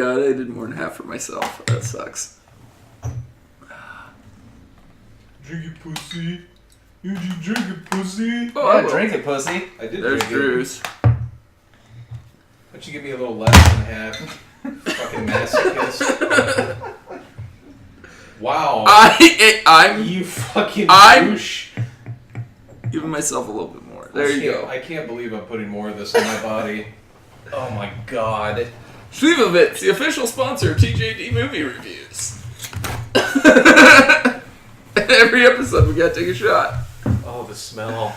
god, I did more than half for myself. That sucks. Drink it, pussy. You drink it, pussy. Oh, yeah, drink it, pussy. I did There's drink Drew's. Why don't you give me a little less than half? Fucking masochist. Wow. I'm You fucking douche. giving myself a little bit more. There you go. I can't believe I'm putting more of this on my body. Oh my god. Slivovitz, the official sponsor of TJD movie reviews. Every episode we gotta take a shot. Oh, the smell.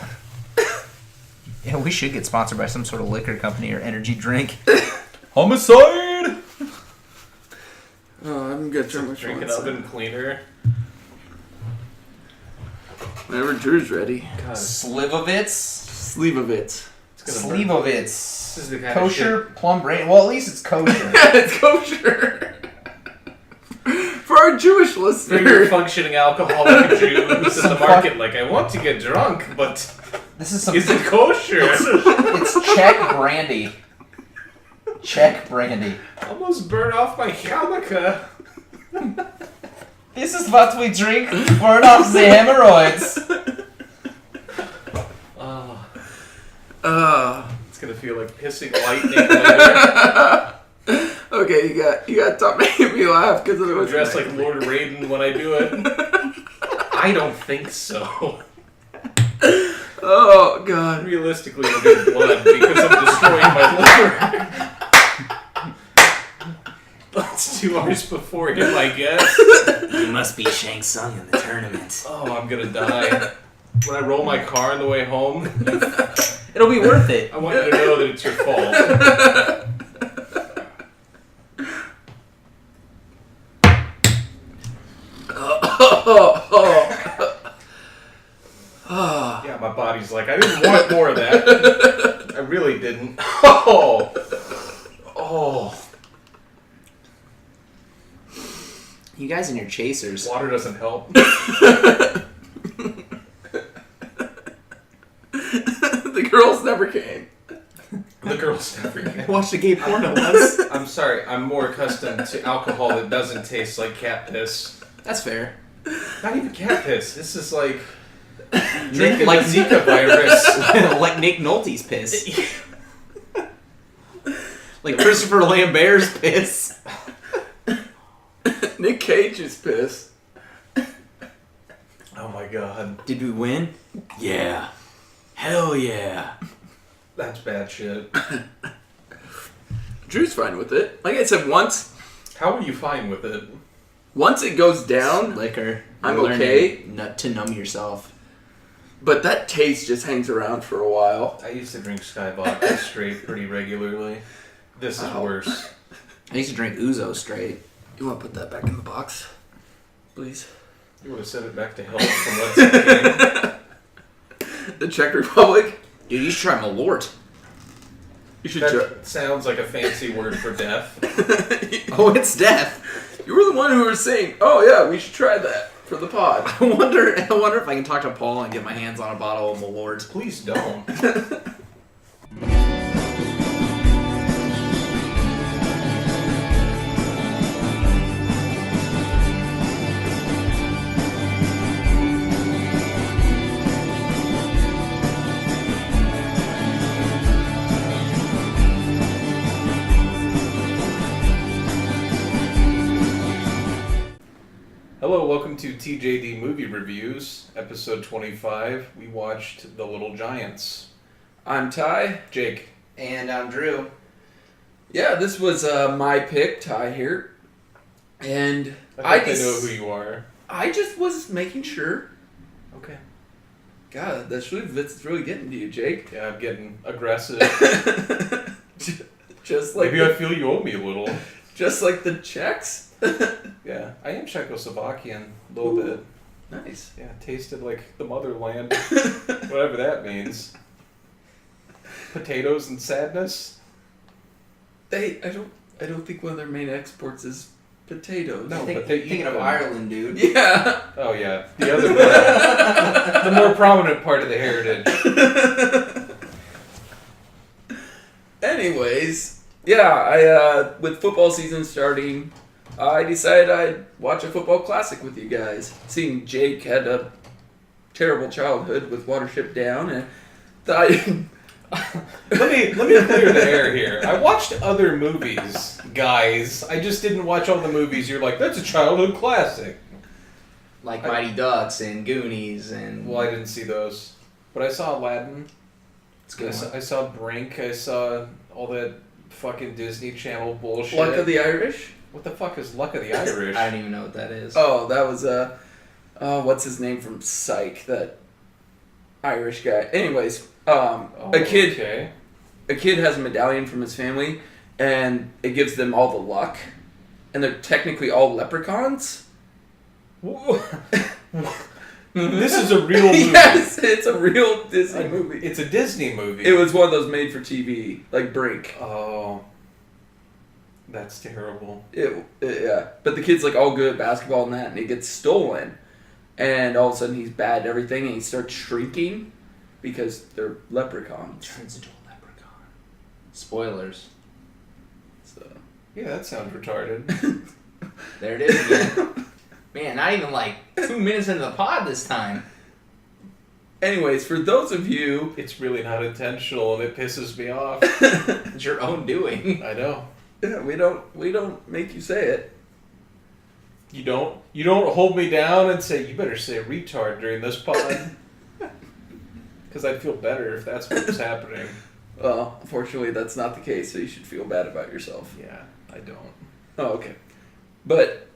Yeah, we should get sponsored by some sort of liquor company or energy drink. Homicide! Oh, I'm gonna turn my Drink an phone oven cleaner. Whenever Drew's ready. God. Slivovitz? Slivovitz. It's gonna burn. Slivovitz. This is the kind Kosher, of plum brain. Well, at least it's kosher. Yeah, it's kosher. For our Jewish shit. listeners. Very functioning alcoholic Jew who's in the market like, I want to get drunk, but This is some. is it kosher? It's Czech brandy. Czech brandy. Almost burned off my yarmulke. This is what we drink to burn off the hemorrhoids. It's gonna feel like pissing lightning later. Okay, you got to make me laugh because of I'm dressed like Lord Raiden when I do it. I don't think so. Oh god. Realistically, it'll be blood because I'm destroying my liver. That's 2 hours before him, I guess. You must be Shang Tsung in the tournament. Oh, I'm gonna die. When I roll my car on the way home, It'll be worth it. I want you to know that it's your fault. Yeah, my body's like, I didn't want more of that. I really didn't. Oh. You guys and your chasers. Water doesn't help. The girls never came. The girls never get. Watched a gay porno once. I'm sorry, I'm more accustomed to alcohol that doesn't taste like cat piss. That's fair. Not even cat piss. This is like Nick, drinking like the Zika virus. like Nick Nolte's piss. Like Christopher Lambert's piss. Nick Cage's pissed. Oh my god. Did we win? Yeah. Hell yeah. That's bad shit. Drew's fine with it. Like I said, once How are you fine with it? it goes down, Liquor. I'm You're okay. learning to numb yourself. but that taste just hangs around for a while. I used to drink Sky Vodka straight pretty regularly. This is Wow. worse. I used to drink Ouzo straight. You want to put that back in the box, please? You would have sent it back to hell from Let's Game. The Czech Republic. Dude, you should try Malort. You should try. That sounds like a fancy word for death. Oh, it's death. You were the one who was saying, "Oh yeah, we should try that for the pod." I wonder if I can talk to Paul and get my hands on a bottle of Malort. Please don't. Hello, welcome to TJD Movie Reviews, episode 25. We watched The Little Giants. I'm Ty. Jake. And I'm Drew. Yeah, this was my pick, Ty here, and I think I know who you are. I just was making sure. Okay. God, that's really getting to you, Jake. Yeah, I'm getting aggressive. Just like Maybe I feel you owe me a little. just like the Czechs. Yeah, I am Czechoslovakian, a little bit. Nice. Yeah, tasted like the motherland, whatever that means. Potatoes and sadness? I don't think one of their main exports is potatoes. No, I think, but they thinking eat of them. Ireland, dude. Yeah. Oh yeah, the other part. The more prominent part of the heritage. Anyways, Yeah, with football season starting, I decided I'd watch a football classic with you guys. Seeing Jake had a terrible childhood with Watership Down, and thought Let me clear the air here. I watched other movies, guys. I just didn't watch all the movies. You're like, that's a childhood classic. Like Mighty Ducks and Goonies and... Well, I didn't see those. But I saw Aladdin. It's good. I saw Brink. I saw all that fucking Disney Channel bullshit. Luck of the Irish. What the fuck is Luck of the Irish? I don't even know what that is. Oh, that was what's his name from Psych? That Irish guy. Anyways, a kid has a medallion from his family, and it gives them all the luck, and they're technically all leprechauns. This is a real movie. Yes, it's a real Disney movie. It's a Disney movie. It was one of those made for TV, like Brink. Oh, that's terrible. Yeah, but the kid's like all good at basketball and that, and he gets stolen, and all of a sudden he's bad at everything, and he starts shrinking because they're leprechauns. Turns into a leprechaun. Spoilers. So Yeah, that sounds retarded. There it is again. Man, not even like 2 minutes into the pod this time. anyways, for those of you, It's really not intentional, and it pisses me off. It's your own doing. I know. yeah, we don't make you say it. You don't hold me down and say, you better say retard during this pod. Because I'd feel better if that's what was happening. Well, unfortunately, that's not the case, so you should feel bad about yourself. Yeah, I don't. Oh, okay. But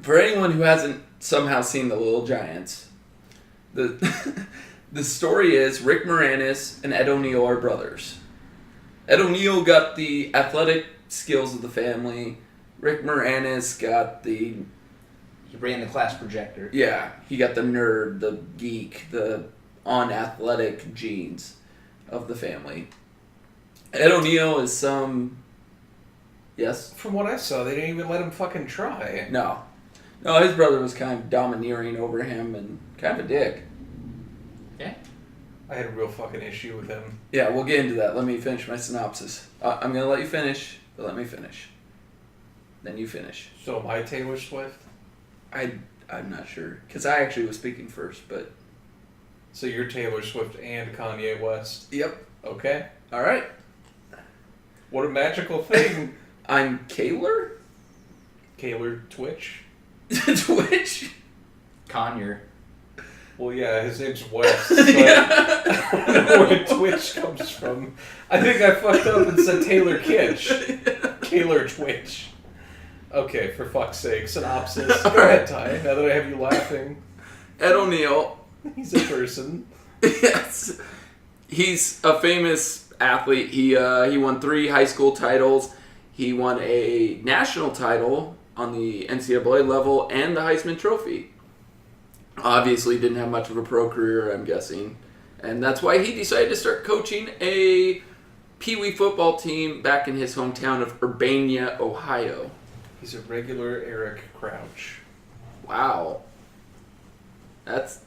for anyone who hasn't somehow seen The Little Giants, the the story is Rick Moranis and Ed O'Neill are brothers. Ed O'Neill got the athletic skills of the family. Rick Moranis got the... He ran the class projector. Yeah, he got the nerd, the geek, the unathletic genes of the family. Ed O'Neill is some... Yes? From what I saw, they didn't even let him fucking try. No. No, his brother was kind of domineering over him and kind of a dick. Yeah. I had a real fucking issue with him. Yeah, we'll get into that. Let me finish my synopsis. I'm going to let you finish, but let me finish. Then you finish. So am I Taylor Swift? I'm not sure. Because I actually was speaking first, but... So you're Taylor Swift and Kanye West? Yep. Okay. All right. What a magical thing. I'm Kaler? Kaler Twitch? Twitch? Conyer. Well, yeah, his name's West. But I don't know where Twitch comes from. I think I fucked up and said Taylor Kitsch. Kaler Twitch. Okay, for fuck's sake. Synopsis. Go ahead, Ty, now that I have you laughing. Ed O'Neill. He's a person. Yes. He's a famous athlete. He won 3 high school titles. He won a national title on the NCAA level and the Heisman Trophy. Obviously didn't have much of a pro career, I'm guessing. And that's why he decided to start coaching a Pee Wee football team back in his hometown of Urbana, Ohio. He's a regular Eric Crouch. Wow. That's...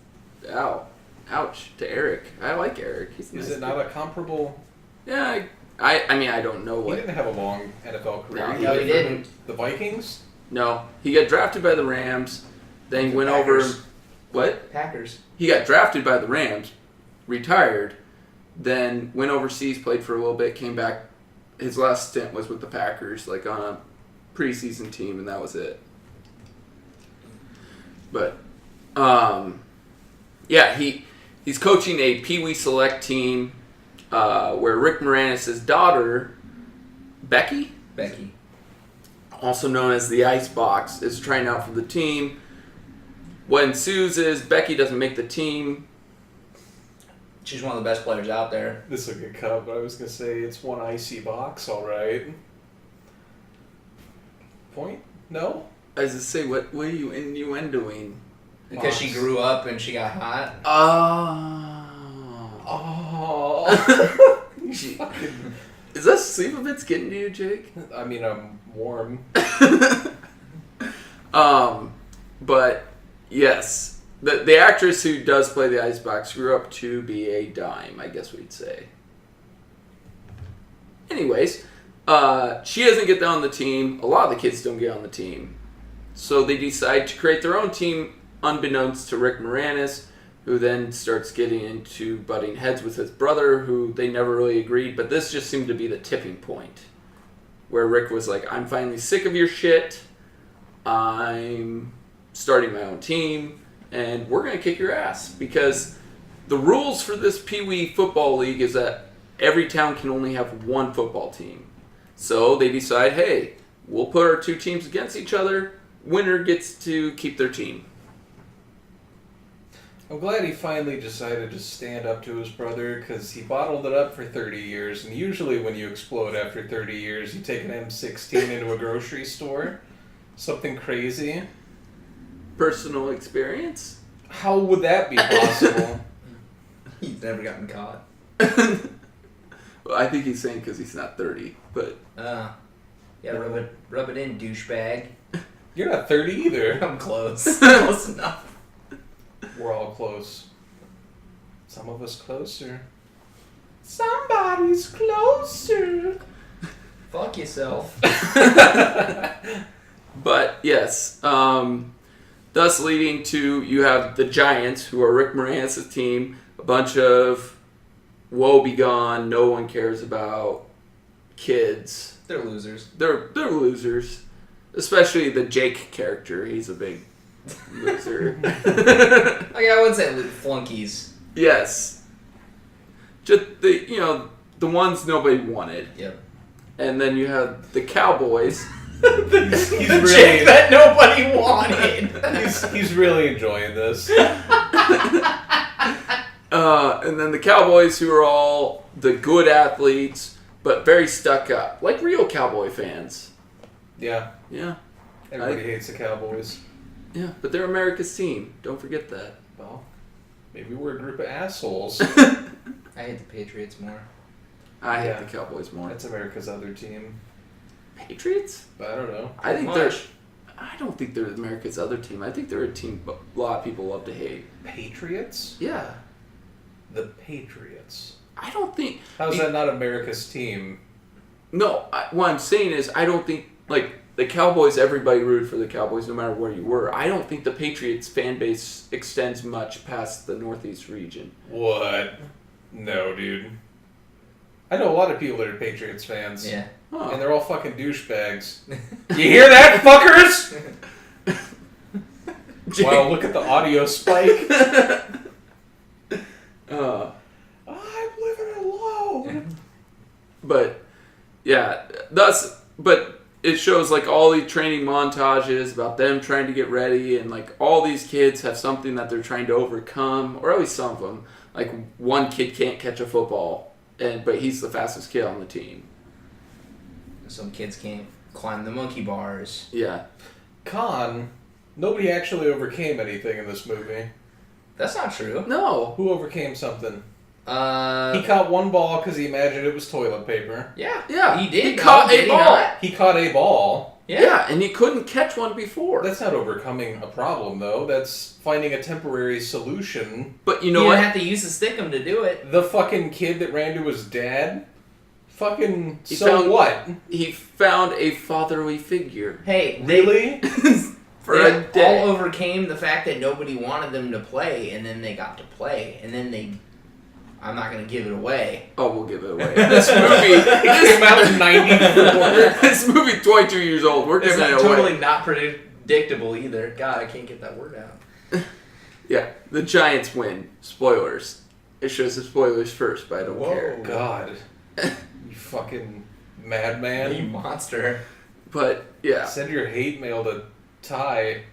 Ow. Ouch to Eric. I like Eric. He's a Is nice it not a comparable... Yeah, I mean, I don't know He what... didn't have a long NFL career. No, he didn't. The Vikings? No. He got drafted by the Rams, then The went Packers. over... What? Packers. He got drafted by the Rams, retired, then went overseas, played for a little bit, came back. His last stint was with the Packers, like on a preseason team, and that was it. But, yeah, he's coaching a Pee Wee Select team where Rick Moranis' daughter, Becky, also known as the Icebox, is trying out for the team. What ensues is Becky doesn't make the team. She's one of the best players out there. This will get cut, but I was going to say it's one icy box, alright. Point? No? I was going to say, what are you innuendoing? Because she grew up and she got hot. Oh. Is that Sleepovitz getting to you, Jake? I mean, I'm warm. But yes, the actress who does play the Icebox grew up to be a dime, I guess we'd say. Anyways, She doesn't get on the team. A lot of the kids don't get on the team. So they decide to create their own team unbeknownst to Rick Moranis, who then starts getting into butting heads with his brother, who they never really agreed. But this just seemed to be the tipping point, where Rick was like, I'm finally sick of your shit. I'm starting my own team, and we're going to kick your ass. Because the rules for this Pee Wee football league is that every town can only have one football team. So they decide, hey, we'll put our two teams against each other. Winner gets to keep their team. I'm glad he finally decided to stand up to his brother, because he bottled it up for 30 years, and usually when you explode after 30 years, you take an M16 into a grocery store. Something crazy. Personal experience? How would that be possible? He's never gotten caught. Well, I think he's saying because he's not 30, but... Yeah, rub it in, douchebag. You're not 30 either. I'm close. Close enough. We're all close. Some of us closer. Somebody's closer. Fuck yourself. But, yes. Thus leading to, you have the Giants, who are Rick Moranis' team, a bunch of woe-begone, no one cares about kids. They're losers. They're losers. Especially the Jake character. He's a big loser. I wouldn't say flunkies. Yes. Just the ones nobody wanted. Yep. And then you have the Cowboys. He's The really, chick that nobody wanted. he's really enjoying this. And then the Cowboys, who are all the good athletes, but very stuck up. Like real Cowboy fans. Yeah. Yeah. Everybody hates the Cowboys. Yeah, but they're America's team. Don't forget that. Well, maybe we're a group of assholes. I hate the Patriots more. I hate the Cowboys more. That's America's other team. Patriots? But I don't know. I don't think they're America's other team. I think they're a team a lot of people love to hate. Patriots? Yeah. The Patriots. I don't think... How's that not America's team? No, what I'm saying is I don't think, the Cowboys, everybody rooted for the Cowboys no matter where you were. I don't think the Patriots fan base extends much past the Northeast region. What? No, dude. I know a lot of people that are Patriots fans. Yeah. Huh. And they're all fucking douchebags. You hear that, fuckers? Wow, look at the audio spike. I'm living alone. But, yeah, but it shows, all these training montages about them trying to get ready, and, all these kids have something that they're trying to overcome, or at least some of them. One kid can't catch a football, but he's the fastest kid on the team. Some kids can't climb the monkey bars. Yeah. Nobody actually overcame anything in this movie. That's not true. No. Who overcame something? He He caught one ball because he imagined it was toilet paper. Yeah. He did. He caught a ball. He caught a ball. Yeah, and he couldn't catch one before. That's not overcoming a problem, though. That's finding a temporary solution. But you You know don't what? have to use the stickum to do it. The fucking kid that ran to his dad? Fucking... He so found- what? He found a fatherly figure. Hey, Really? For they a day. all overcame the fact that nobody wanted them to play, and then they got to play, and then they... I'm not going to give it away. Oh, we'll give it away. This movie... It came out in 94. This movie, 22 years old. We're It's giving it totally away. not predictable either. God, I can't get that word out. Yeah, the Giants win. Spoilers. It shows the spoilers first, but I don't care. God. You fucking madman. You monster. But, yeah. Send your hate mail to Ty,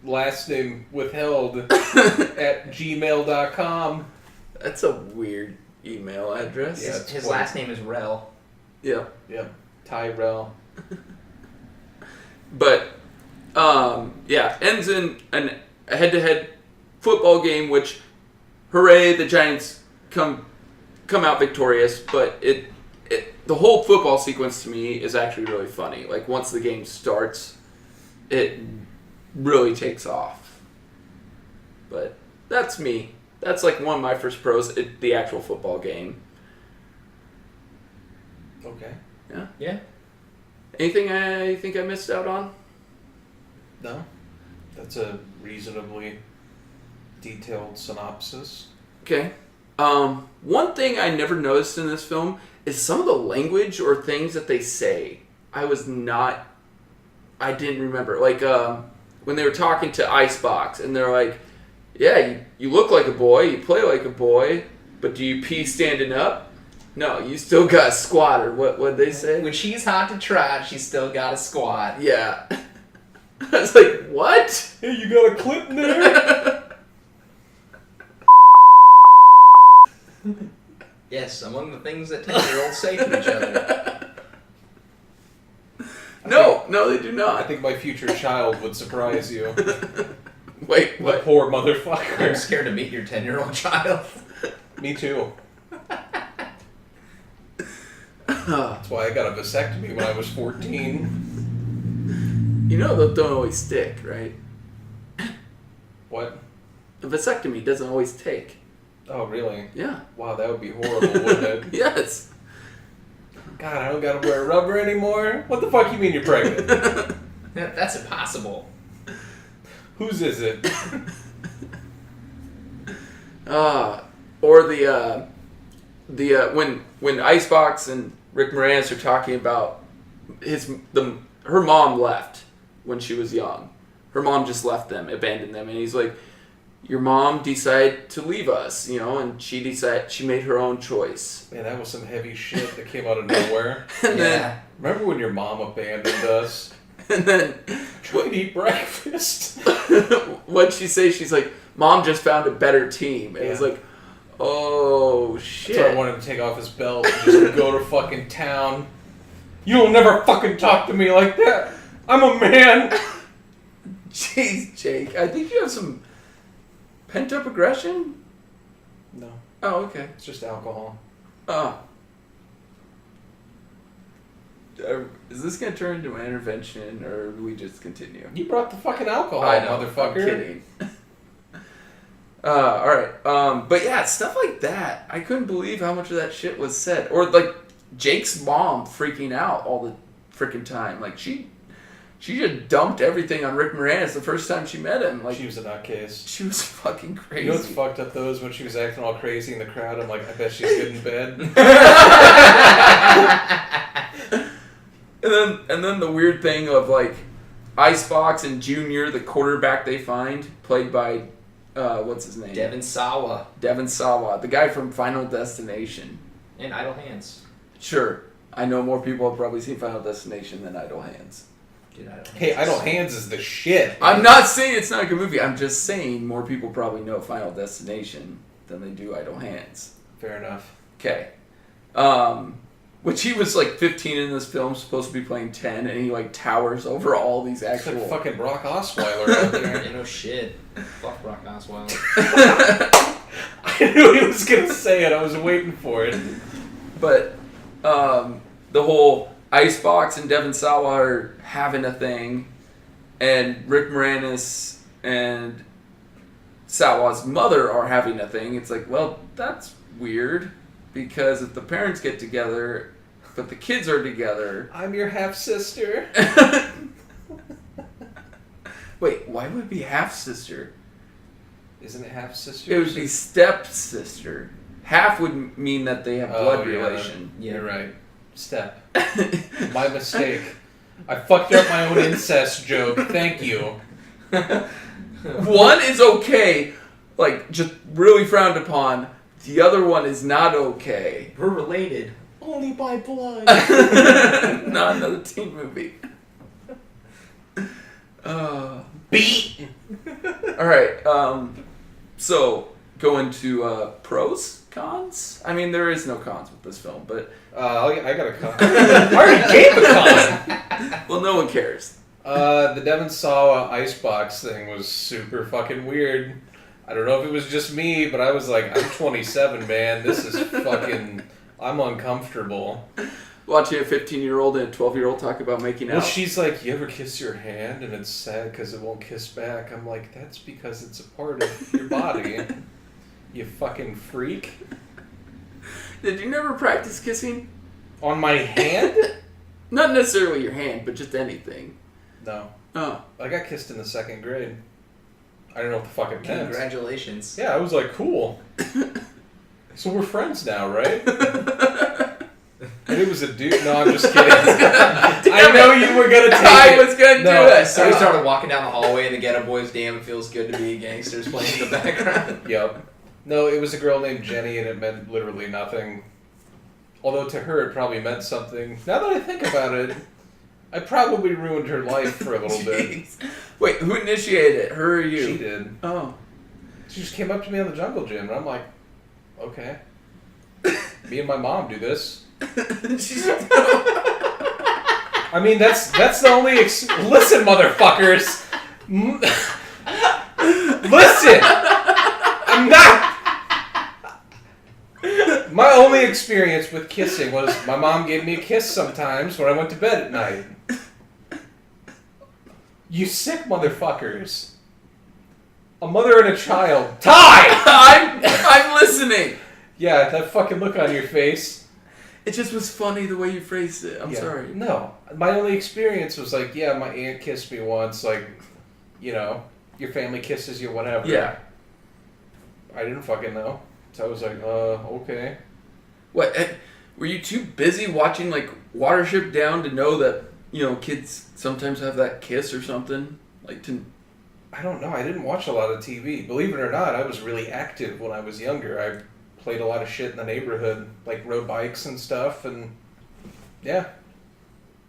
last name withheld, at gmail.com. That's a weird email address. Yeah. His last name is Rel. Yeah. Yep. Tyrell. But, ends in a head-to-head football game, which, hooray, the Giants come out victorious, but the whole football sequence to me is actually really funny. Once the game starts, it really takes off. But that's me. That's one of my first pros, the actual football game. Okay. Yeah. Yeah. Anything I think I missed out on? No. That's a reasonably detailed synopsis. Okay. One thing I never noticed in this film is some of the language or things that they say. I didn't remember. Like, when they were talking to Icebox, and they're like, yeah, you look like a boy, you play like a boy, but do you pee standing up? No, you still got a squat, or what'd they say? When she's hot to trot, she's still got a squat. Yeah. I was like, what? Hey, you got a clip in there? Yes, among the things that 10-year-olds say to each other. No, they do not. I think my future child would surprise you. Wait, The what? poor I'm motherfucker. scared to meet your 10-year-old child. Me too. That's why I got a vasectomy when I was 14. You know those don't always stick, right? What? A vasectomy doesn't always take. Oh, really? Yeah. Wow, that would be horrible, wouldn't it? Yes. God, I don't gotta wear rubber anymore? What the fuck you mean you're pregnant? That's impossible. Whose is it? Or when Icebox and Rick Moranis are talking about her mom left when she was young. Her mom just left them, abandoned them, and he's like, your mom decided to leave us, and she made her own choice. Man, that was some heavy shit that came out of nowhere. And Yeah. Remember when your mom abandoned us? then Trying to eat breakfast. what'd she say? She's like, Mom just found a better team. And it's Yeah. like, oh, shit. That's why I wanted to take off his belt and just go to fucking town. You'll never fucking talk to me like that. I'm a man. Jeez, Jake. I think you have some pent-up aggression? No, Oh, okay. it's just alcohol. Oh. Is this going to turn into an intervention, or do we just continue? You brought the fucking alcohol, I know, motherfucker. I'm kidding. Alright. But yeah, stuff like that. I couldn't believe how much of that shit was said. Or, like, Jake's mom freaking out all the freaking time. Like, she just dumped everything on Rick Moranis the first time she met him. Like, She was a nutcase. she was fucking crazy. You know what's fucked up though is when she was acting all crazy in the crowd, I'm like, I bet she's good in bed. And then the weird thing of, like, Icebox and Junior, the quarterback they find, played by, what's his name? Devin Sawa Devin Sawa, the guy from Final Destination. and Idle Hands. Sure, I know more people have probably seen Final Destination than Idle Hands. Dude, Idle Hands. Hey, Idle Hands is the shit. I'm not saying it's not a good movie. I'm just saying more people probably know Final Destination than they do Idle Hands. Fair enough. Okay. Which he was like 15 in this film, supposed to be playing 10, and he like towers over all these It's actual. like fucking Brock Osweiler out there. Yeah, no shit. Fuck Brock Osweiler. I knew he was gonna say it. I was waiting for it. But the whole Icebox and Devin Sawa are having a thing, and Rick Moranis and Sawa's mother are having a thing. It's like, well, that's weird, because if the parents get together, but the kids are together. I'm your half sister. Wait, why would it be half sister? Isn't it half sister? It would be step sister. Half would mean that they have blood yeah. relation. You're right. Step. My mistake. I fucked up my own incest joke. Thank you. One is okay, like just really frowned upon. The other one is not okay. We're related. Only by blood. Not another teen movie. Beat. All right. So go into pros, cons. I mean, there is no cons with this film, but I got a con. I already gave a con. well, no one cares. The Devin Sawa icebox thing was super fucking weird. I don't know if it was just me, but I was like, I'm 27, man. This is fucking. I'm uncomfortable. Watching a 15-year-old and a 12-year-old talk about making out. Well, she's like, you ever kiss your hand and it's sad because it won't kiss back? I'm like, that's because it's a part of your body. You fucking freak. Did you never practice kissing? On my hand? Not necessarily your hand, but just anything. No. Oh. I got kissed in the 2nd grade. I don't know what the fuck it meant. Congratulations. Yeah, I was like, cool. So we're friends now, right? And it was a dude. No, I'm just kidding. I know you were gonna take it. I was gonna do it. So we started walking down the hallway, and the Ghetto Boys, "Damn, it feels good to be gangsters" playing in the background. Yep. No, it was a girl named Jenny, and it meant literally nothing. Although to her, it probably meant something. Now that I think about it, I probably ruined her life for a little bit. Wait, who initiated it? Her or you? She did. Oh. She just came up to me on the jungle gym, and I'm like, okay. Me and my mom do this. I mean, that's the only. Listen, motherfuckers. Listen. I'm not. My only experience with kissing was my mom gave me a kiss sometimes when I went to bed at night. You sick motherfuckers. A mother and a child. Ty! I'm listening. Yeah, that fucking look on your face. It just was funny the way you phrased it. I'm sorry. No. My only experience was like, yeah, my aunt kissed me once, like, you know, your family kisses you, whatever. Yeah. I didn't fucking know. So I was like, okay. What? Were you too busy watching, like, Watership Down to know that, you know, kids sometimes have that kiss or something? Like, to... I don't know. I didn't watch a lot of TV. Believe it or not, I was really active when I was younger. I played a lot of shit in the neighborhood, like rode bikes and stuff, and yeah.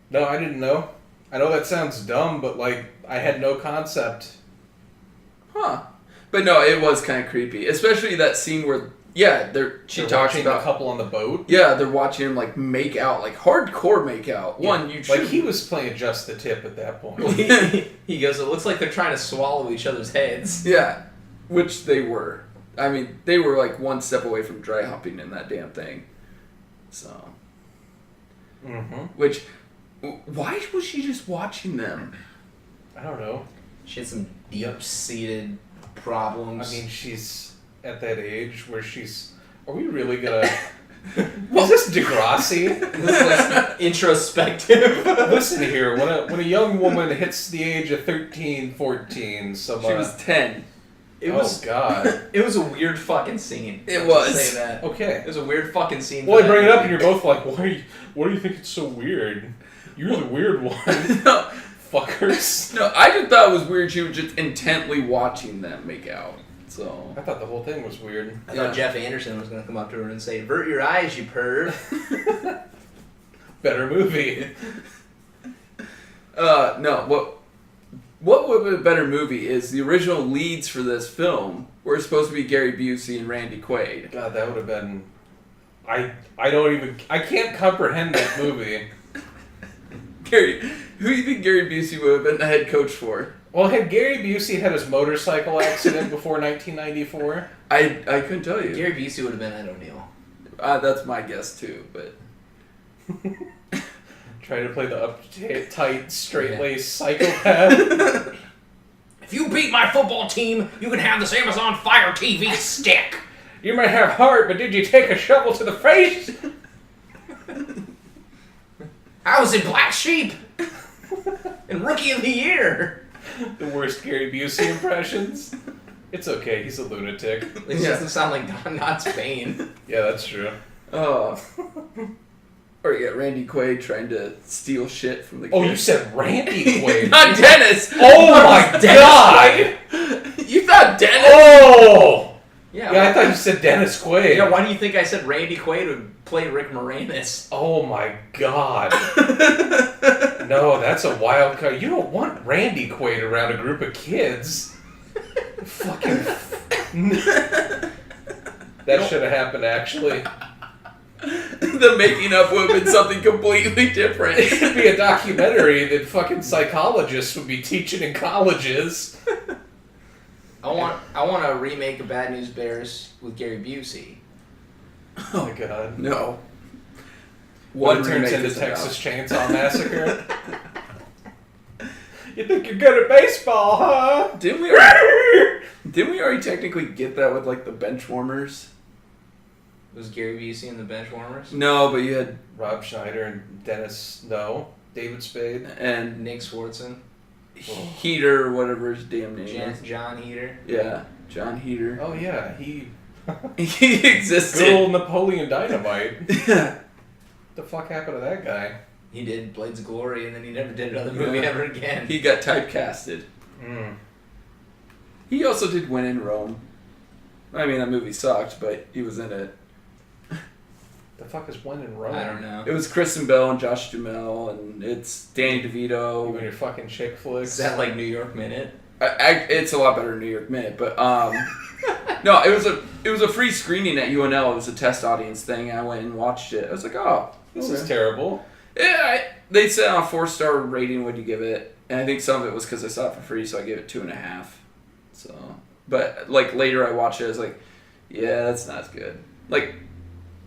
No, I didn't know. I know that sounds dumb, but like, I had no concept. Huh. But no, it was kind of creepy. Especially that scene where, yeah, she talks watching about... the couple on the boat? Yeah, they're watching him, like, make out. Like, hardcore make out. Yeah. One, you Like, he was playing just the tip at that point. He goes, it looks like they're trying to swallow each other's heads. Yeah. Which they were. I mean, they were, like, one step away from dry humping in that damn thing. So... Mm-hmm. Which... Why was she just watching them? I don't know. She had some deep-seated problems. I mean, she's at that age where she's... Are we really gonna... Is this Degrassi? This is like introspective. Listen here, when a young woman hits the age of 13, 14, some... She was 10. God. It was a weird fucking scene. It was. Say that. Okay. It was a weird fucking scene. Well, I bring it up and you're both like, why do you think it's so weird? You're the weird one. No. Fuckers. No, I just thought it was weird she was just intently watching them make out. So I thought the whole thing was weird. I thought Jeff Anderson was going to come up to her and say, "Avert your eyes, you perv." Better movie. No, what would be a better movie is the original leads for this film were supposed to be Gary Busey and Randy Quaid. God, that would have been... I can't comprehend that movie. Who do you think Gary Busey would have been the head coach for? Well, had Gary Busey had his motorcycle accident before 1994? I couldn't tell you. Gary Busey would have been Ed O'Neill. That's my guess too, but... Try to play the uptight, straight-laced psychopath. If you beat my football team, you can have this Amazon Fire TV stick. You may have heart, but did you take a shovel to the face? I was in Black Sheep. And Rookie of the Year. The worst Gary Busey impressions. It's okay, he's a lunatic. It doesn't sound like Don Spain. Yeah, that's true. Oh. Or you got Randy Quaid trying to steal shit from the kids. Oh, you said Randy Quaid. Not Dennis! Oh my god! You thought Dennis? Oh! Yeah, I thought you said Dennis Quaid. Yeah, why do you think I said Randy Quaid would play Rick Moranis? Oh my god. No, that's a wild card. You don't want Randy Quaid around a group of kids. Fucking... That should have happened, actually. The making of would have been something completely different. It should be a documentary that fucking psychologists would be teaching in colleges. I want a remake of Bad News Bears with Gary Busey. Oh my god. No. One turns into Texas Chainsaw Massacre. You think you're good at baseball, huh? Didn't we already technically get that with like the bench warmers? Was Gary Busey in the Benchwarmers? No, but you had Rob Schneider and David Spade. and Nick Swartzen. Heater, whatever his damn name is. John Heater. Yeah, John Heater. Oh yeah, he He existed. good old Napoleon Dynamite. Yeah. The fuck happened to that guy? He did Blades of Glory, and then he never did another movie ever again. He got typecasted. He also did When in Rome. I mean, that movie sucked, but he was in it. The fuck is When in Rome? I don't know. It was Kristen Bell and Josh Duhamel, and it's Danny You DeVito. and your fucking chick flicks. Is that like New York Minute? It's a lot better than New york Minute, but no, it was a free screening at UNL. It was a test audience thing. I went and watched it. I was like, oh, This okay. is terrible. Yeah, they said on a 4-star rating, what'd you give it? And I think some of it was because I saw it for free, so I gave it 2.5. So, but like later I watched it, I was like, yeah, that's not as good. Like,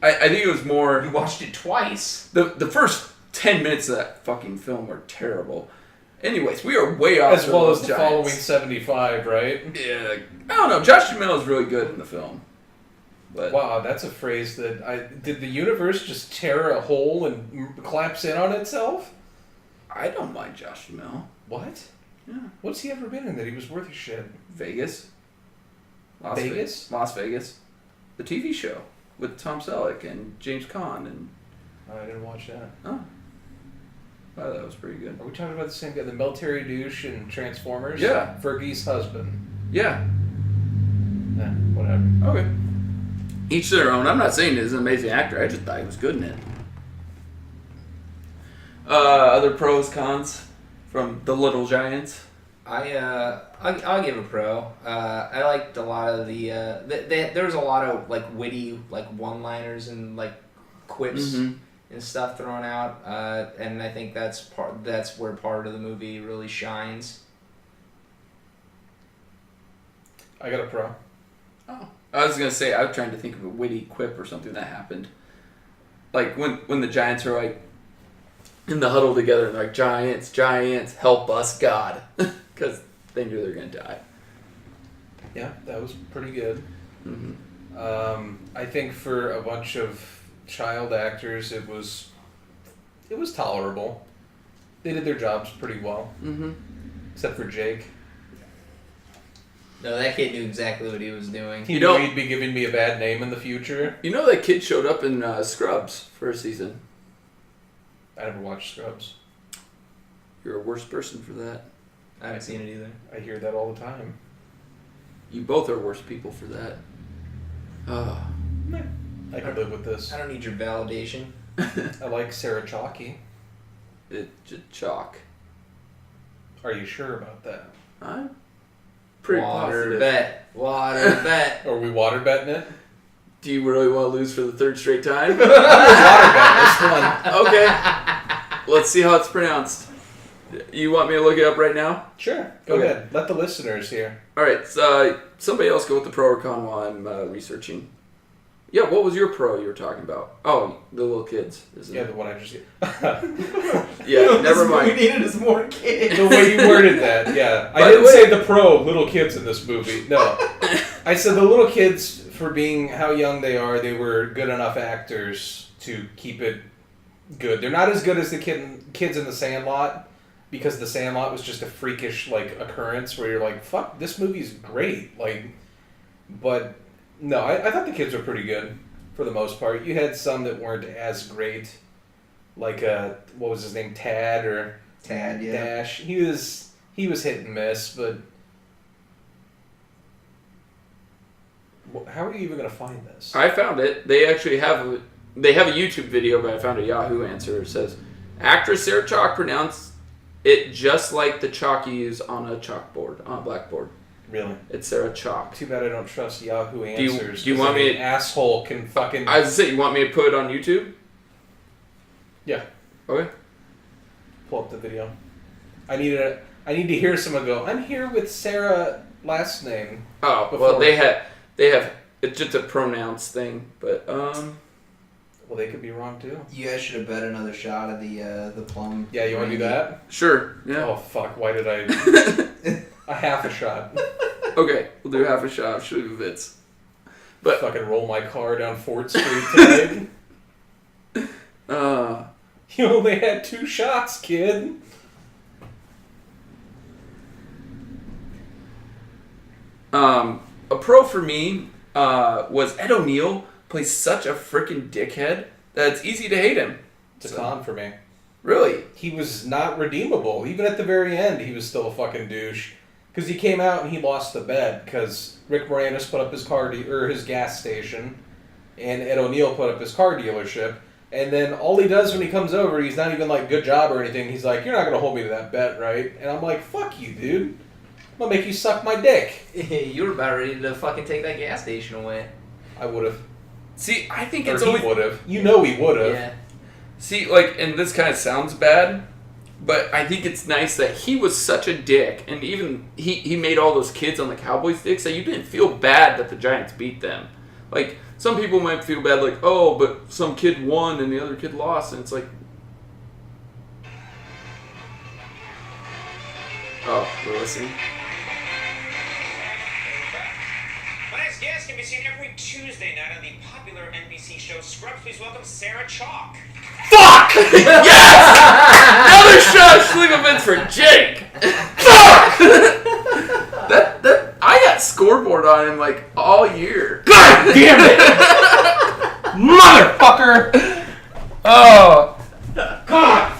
I think it was more. You watched it twice. The first 10 minutes of that fucking film were terrible. Anyways, we are way off. As well as the Giants. following 75, right? Yeah, I don't know. Josh Duhamel is really good in the film. But Wow, that's a phrase that did the universe just tear a hole and collapse in on itself? I don't mind Josh Duhamel. What? Yeah. What's he ever been in that he was worth a shit? Vegas. Vegas? Las Vegas. The TV show with Tom Selleck and James Caan and. I didn't watch that. Oh. Wow, that was pretty good. Are we talking about the same guy, the military douche in Transformers? Yeah. Fergie's husband. Yeah. Nah, whatever. Okay. Each their own. I'm not saying he's an amazing actor. I just thought he was good in it. Other pros, cons from The Little Giants. I'll give a pro. I liked a lot of the there was a lot of like witty like one-liners and like quips and stuff thrown out, and I think that's where part of the movie really shines. I got a pro. Oh. I was gonna say I was trying to think of a witty quip or something that happened. Like when the Giants are like in the huddle together and they're like, Giants, help us, God. Because they knew they were going to die. Yeah, that was pretty good. Mm-hmm. I think for a bunch of child actors, it was tolerable. They did their jobs pretty well. Mm-hmm. Except for Jake. No, that kid knew exactly what he was doing. He knew he'd be giving me a bad name in the future. You know that kid showed up in Scrubs for a season. I never watched Scrubs. You're a worse person for that. I haven't seen it either. I hear that all the time. You both are worse people for that. Oh. I can live with this. I don't need your validation. I like Sarah Chalke. It's just chalk. Are you sure about that? I'm pretty positive. Water bet. Are we water betting it? Do you really want to lose for the third straight time? I'm gonna water bet this one. Okay. Let's see how it's pronounced. You want me to look it up right now? Sure. Go ahead. Let the listeners hear. All right. Somebody else go with the pro or con while I'm researching. Yeah, what was your pro you were talking about? Oh, the little kids. Isn't Yeah, it? the one I just did. Yeah, never mind. We needed is more kids. The way you worded that, yeah. I By didn't the way- say the pro, little kids in this movie. No. I said the little kids, for being how young they are, they were good enough actors to keep it good. They're not as good as the kids in The Sandlot, because The Sandlot was just a freakish like occurrence where you're like, fuck, this movie's great. Like, but no, I thought the kids were pretty good for the most part. You had some that weren't as great, like what was his name, Tad, yeah. Dash. He was hit and miss, but how are you even gonna find this? I found it. They actually have a YouTube video, but I found a Yahoo answer. It says, actress Sarah Chalke pronounced it just like the chalk you use on a chalkboard, on a blackboard. Really? It's Sarah Chalke. Too bad I don't trust Yahoo you- Answers. do you 'cause want me an to- asshole can fucking... I was gonna say, you want me to put it on YouTube? Yeah. Okay. Pull up the video. I need to hear someone go, I'm here with Sarah last name. Oh, Before- well, they have, it's just a pronouns thing, but, Well, they could be wrong too. You guys should have bet another shot of the plum. Yeah, you want to do that? sure, yeah. Oh, fuck, why did I... a half a shot. Okay, we'll do half a shot of Shuvitz. But fucking roll my car down 4th Street tonight. You only had 2 shots, kid. A pro for me was Ed O'Neill plays such a freaking dickhead that it's easy to hate him. It's a con for me. Really? He was not redeemable. Even at the very end, he was still a fucking douche. Because he came out and he lost the bet because Rick Moranis put up his his gas station, and Ed O'Neill put up his car dealership. And then all he does when he comes over, he's not even like, good job or anything. He's like, you're not going to hold me to that bet, right? And I'm like, fuck you, dude. I'm going to make you suck my dick. You were about ready to fucking take that gas station away. I would have. See, I think Or it's he always... would have. You know he would have. Yeah. See, like, and this kind of sounds bad, but I think it's nice that he was such a dick, and even he made all those kids on the Cowboys dicks, that you didn't feel bad that the Giants beat them. Like, some people might feel bad, like, oh, but some kid won and the other kid lost, and it's like... Oh, we're listening. My next guest can be seen every Tuesday night on the popular NBC show Scrubs. Please welcome Sarah Chalke. Fuck! Yes! Another shot of sleep events for Jake! Fuck! that I got scoreboard on him like all year. God damn it! Motherfucker! Oh. God!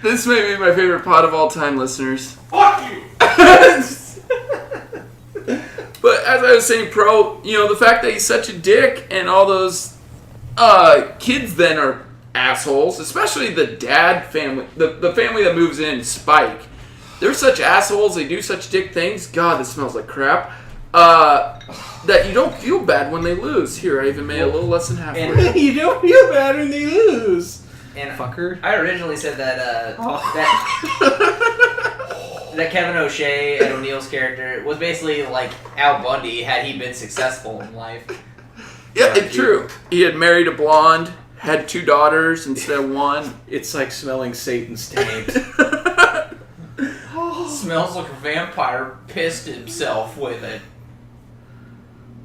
This may be my favorite pod of all time, listeners. Fuck you! But as I was saying, Pro, you know, the fact that he's such a dick and all those kids then are assholes, especially the dad family, the family that moves in, Spike. They're such assholes, they do such dick things. God, this smells like crap. That you don't feel bad when they lose. Here, I even made a little less than half. And You don't feel bad when they lose. And Fucker. I originally said that that Kevin O'Shea and O'Neill's character was basically like Al Bundy had he been successful in life. Yeah, it's true. He had married a blonde, had 2 daughters instead of 1. It's like smelling Satan's taint. Smells like a vampire pissed himself with it.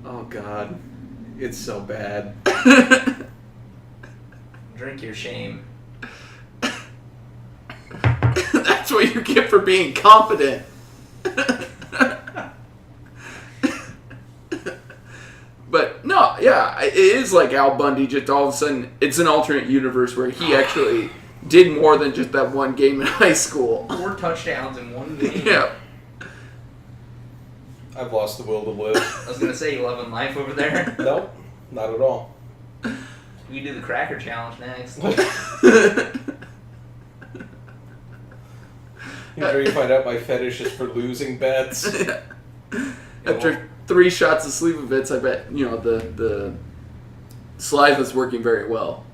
Oh God. It's so bad. Drink your shame. That's what you get for being confident. But no, yeah, it is like Al Bundy. Just all of a sudden, it's an alternate universe where he actually did more than just that one game in high school. 4 touchdowns in one game. Yeah. I've lost the will to live. I was gonna say you love in life over there. Nope, not at all. We can do the cracker challenge next. After you find out my fetish is for losing bets. After 3 shots of sleep events, I bet the saliva's working very well.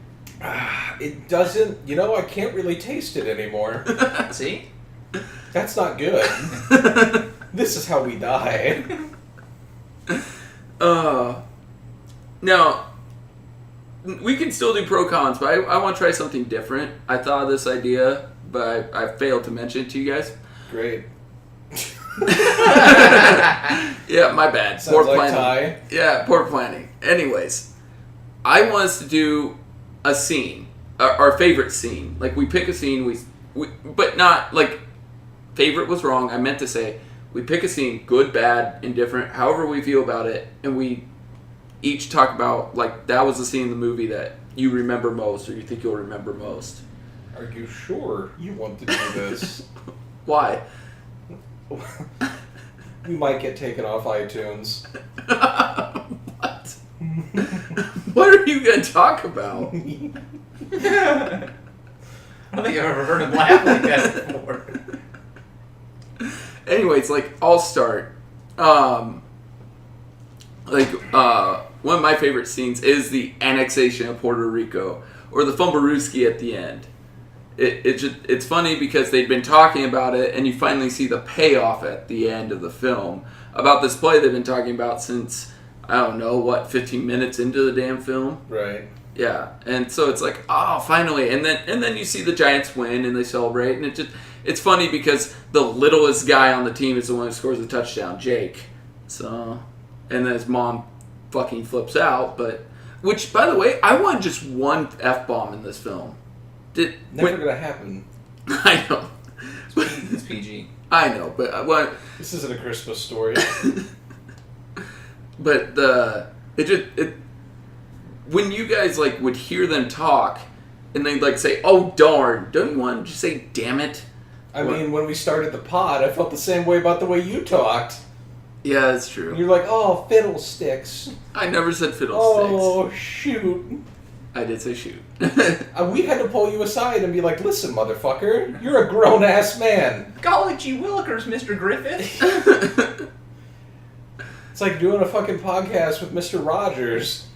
It doesn't, I can't really taste it anymore. See? That's not good. This is how we die. Now, we can still do pro cons, but I want to try something different. I thought of this idea, but I failed to mention it to you guys. Great. Yeah, my bad. Sounds Poor like planning. Ty. Yeah, poor planning. Anyways, I want us to do a scene, our favorite scene. Like, we pick a scene, we but not like favorite was wrong. I meant to say we pick a scene, good, bad, indifferent, however we feel about it, and we each talk about like that was the scene in the movie that you remember most or you think you'll remember most. Are you sure you want to do this? Why? We might get taken off iTunes. What? What are you going to talk about? I don't think I've ever heard him laugh like that before. Anyways, like, I'll start. One of my favorite scenes is the annexation of Puerto Rico, or the Fumbarooski at the end. It's funny because they'd been talking about it, and you finally see the payoff at the end of the film about this play they've been talking about since, 15 minutes into the damn film. Right. Yeah, and so it's like, oh, finally, and then you see the Giants win and they celebrate, and it's funny because the littlest guy on the team is the one who scores the touchdown, Jake. So, and then his mom fucking flips out. But which, by the way, I want just one F-bomb in this film. Never gonna happen. I know. It's PG. I know, but This isn't a Christmas story. But when you guys like would hear them talk, and they'd like say, "Oh darn," don't you want to just say, "Damn it"? I mean, when we started the pod, I felt the same way about the way you talked. Yeah, that's true. You're like, "Oh, fiddlesticks." I never said fiddlesticks. Oh, shoot. I did say shoot. We had to pull you aside and be like, "Listen, motherfucker, you're a grown-ass man." Golly gee willikers, Mr. Griffith. It's like doing a fucking podcast with Mr. Rogers.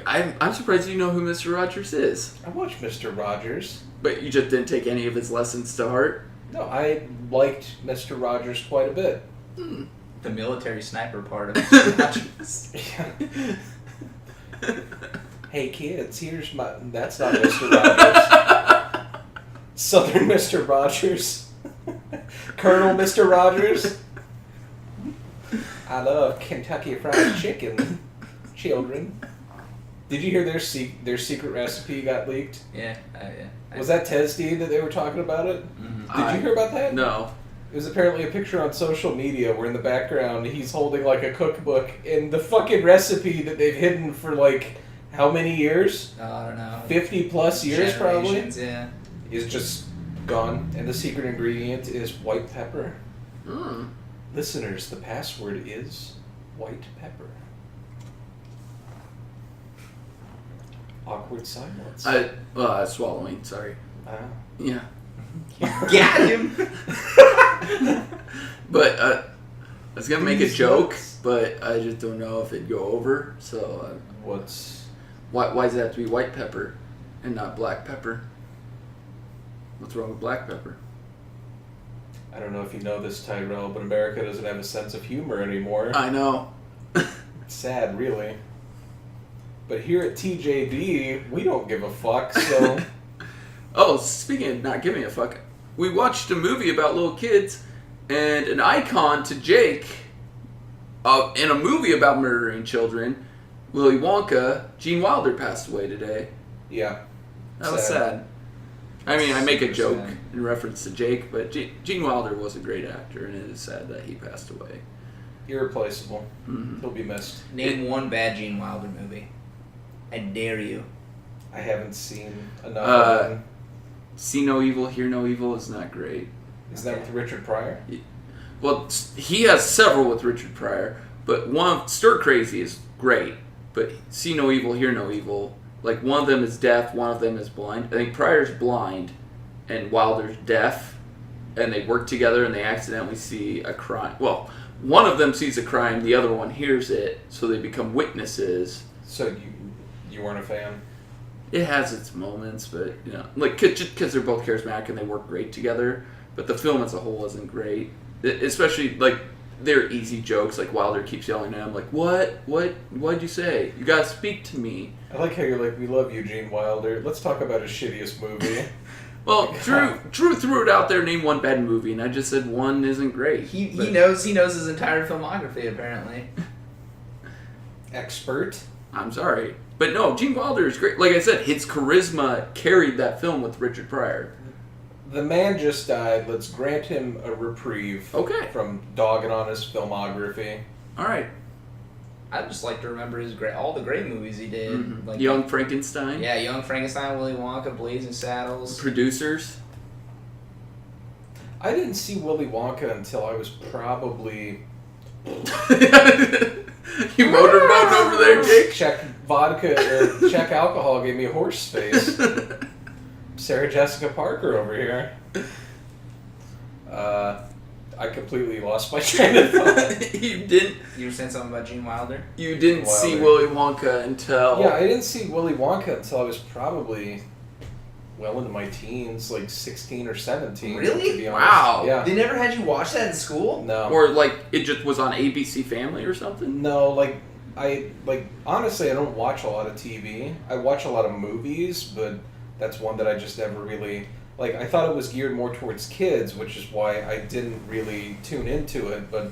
I'm surprised you know who Mr. Rogers is. I watched Mr. Rogers. But you just didn't take any of his lessons to heart? No, I liked Mr. Rogers quite a bit. The military sniper part of Mr. Rogers. Hey kids, that's not Mr. Rogers. Southern Mr. Rogers. Colonel Mr. Rogers. I love Kentucky Fried Chicken, children. Did you hear their secret recipe got leaked? Yeah. Was that TJD that they were talking about it? Mm-hmm. Did you hear about that? No. It was apparently a picture on social media where in the background he's holding like a cookbook and the fucking recipe that they've hidden for like how many years? I don't know. 50 plus years probably? Generations, yeah. Is just gone. And the secret ingredient is white pepper. Mm. Listeners, the password is white pepper. Awkward silence. Swallowing, sorry. Yeah. Got him! But I was going to make a joke, but I just don't know if it'd go over. So Why does it have to be white pepper and not black pepper? What's wrong with black pepper? I don't know if you know this, Tyrell, but America doesn't have a sense of humor anymore. I know. It's sad, really. But here at TJD, we don't give a fuck, so... Oh, speaking of not giving a fuck, we watched a movie about little kids, and an icon to Jake, in a movie about murdering children, Willy Wonka, Gene Wilder passed away today. Yeah. That was sad. I mean, I make a Super joke sad. in reference to Jake, but Gene Wilder was a great actor, and it is sad that he passed away. Irreplaceable. Mm-hmm. He'll be missed. Name one bad Gene Wilder movie. I dare you. I haven't seen enough of them. See No Evil, Hear No Evil is not great. Is that with Richard Pryor? Well, he has several with Richard Pryor, but one, Stir Crazy is great, but See No Evil, Hear No Evil, like one of them is deaf, one of them is blind. I think Pryor's blind and Wilder's deaf, and they work together and they accidentally see a crime. Well, one of them sees a crime, the other one hears it, so they become witnesses. So you weren't a fan? It has its moments, but, you know, like, because they're both charismatic and they work great together, but the film as a whole isn't great. Especially, like, they're easy jokes, like Wilder keeps yelling at him, like, what'd you say? You gotta speak to me. I like how you're like, we love you, Gene Wilder. Let's talk about his shittiest movie. Well, Drew threw it out there, name one bad movie, and I just said one isn't great. He knows his entire filmography, apparently. Expert. I'm sorry. But no, Gene Wilder is great. Like I said, his charisma carried that film with Richard Pryor. The man just died. Let's grant him a reprieve from dogging on his filmography. All right. I just like to remember all the great movies he did. Mm-hmm. Like Young Frankenstein. Yeah, Young Frankenstein, Willy Wonka, Blazing Saddles. Producers. I didn't see Willy Wonka until I was probably... You motorboating over there, Jake? Check vodka or check alcohol gave me a horse face. Sarah Jessica Parker over here. I completely lost my train of thought. You didn't. You were saying something about Gene Wilder? You didn't see Willy Wonka until... Yeah, I didn't see Willy Wonka until I was probably well into my teens, like 16 or 17. Really? To be honest. Wow. Yeah. They never had you watch that in school? No. Or like it just was on ABC Family or something? No, honestly, I don't watch a lot of TV. I watch a lot of movies, but that's one that I just never really... like, I thought it was geared more towards kids, which is why I didn't really tune into it. But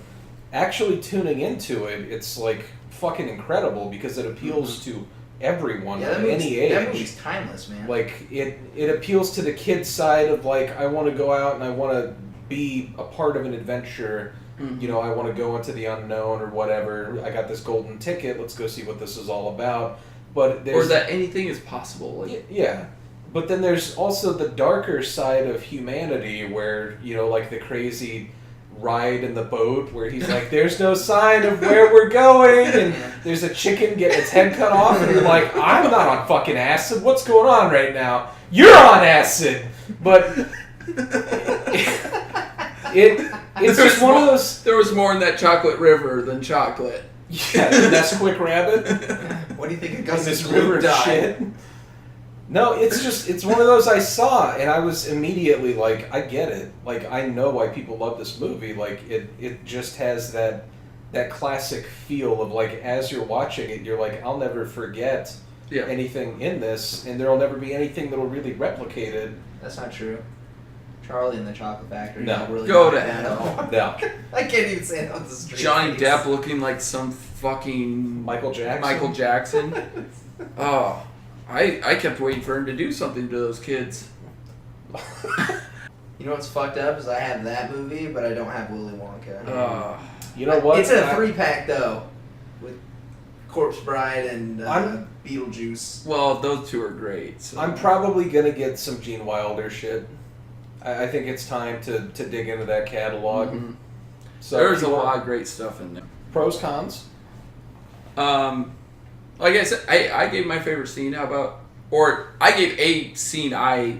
actually tuning into it, it's like fucking incredible because it appeals to everyone at any age. That movie's timeless, man. Like, it appeals to the kid side of, like, I want to go out and I want to be a part of an adventure. You know, I want to go into the unknown or whatever. I got this golden ticket. Let's go see what this is all about. But or that anything is possible. Like, yeah. But then there's also the darker side of humanity where, you know, like the crazy ride in the boat where he's like, there's no sign of where we're going, and there's a chicken getting its head cut off, and you're like, I'm not on fucking acid. What's going on right now? You're on acid! But it's just one of those... There was more in that chocolate river than chocolate. Yeah, that's Quick Rabbit. What do you think of This river of shit. No, it's one of those I saw, and I was immediately like, I get it. Like, I know why people love this movie. Like, it just has that classic feel of, like, as you're watching it, you're like, I'll never forget anything in this, and there'll never be anything that'll really replicate it. That's not true. Charlie and the Chocolate Factory. No. Really Go to hell. No. I can't even say it on the street. Johnny Depp looking like some fucking Michael Jackson. Oh, I kept waiting for him to do something to those kids. You know what's fucked up is I have that movie, but I don't have Willy Wonka. You know what? It's a 3-pack though, with Corpse Bride and Beetlejuice. Well, those two are great. So. I'm probably gonna get some Gene Wilder shit. I think it's time to dig into that catalog. Mm-hmm. So there's a lot of great stuff in there. Pros, cons? Like I said, I gave my favorite scene. How about, or I gave a scene I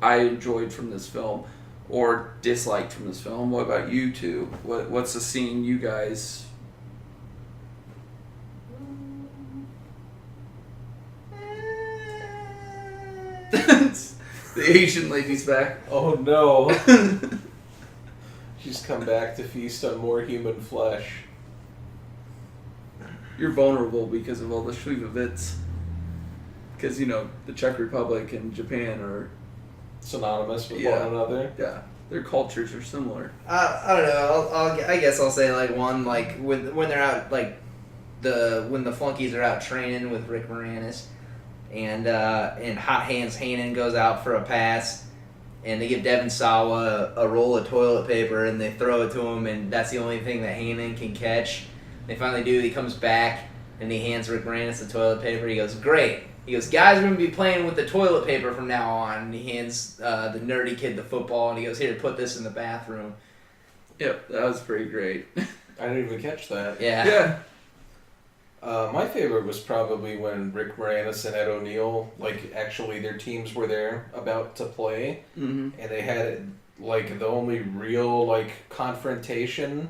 enjoyed from this film, or disliked from this film. What about you two? What's the scene you guys? The Asian lady's back. Oh no. She's come back to feast on more human flesh. You're vulnerable because of all the Shivovits. Because, you know, the Czech Republic and Japan are... synonymous with one another. Yeah. Their cultures are similar. I don't know. I guess I'll say, like, one, like, when they're out, like, when the flunkies are out training with Rick Moranis, and Hot Hands Hanen goes out for a pass, and they give Devon Sawa a roll of toilet paper, and they throw it to him, and that's the only thing that Hanen can catch. They finally do. He comes back, and he hands Rick Moranis the toilet paper. He goes, great. He goes, guys are going to be playing with the toilet paper from now on. And he hands the nerdy kid the football, and he goes, here, put this in the bathroom. Yep, that was pretty great. I didn't even catch that. Yeah. My favorite was probably when Rick Moranis and Ed O'Neill, like, actually their teams were there about to play, and they had, like, the only real, like, confrontation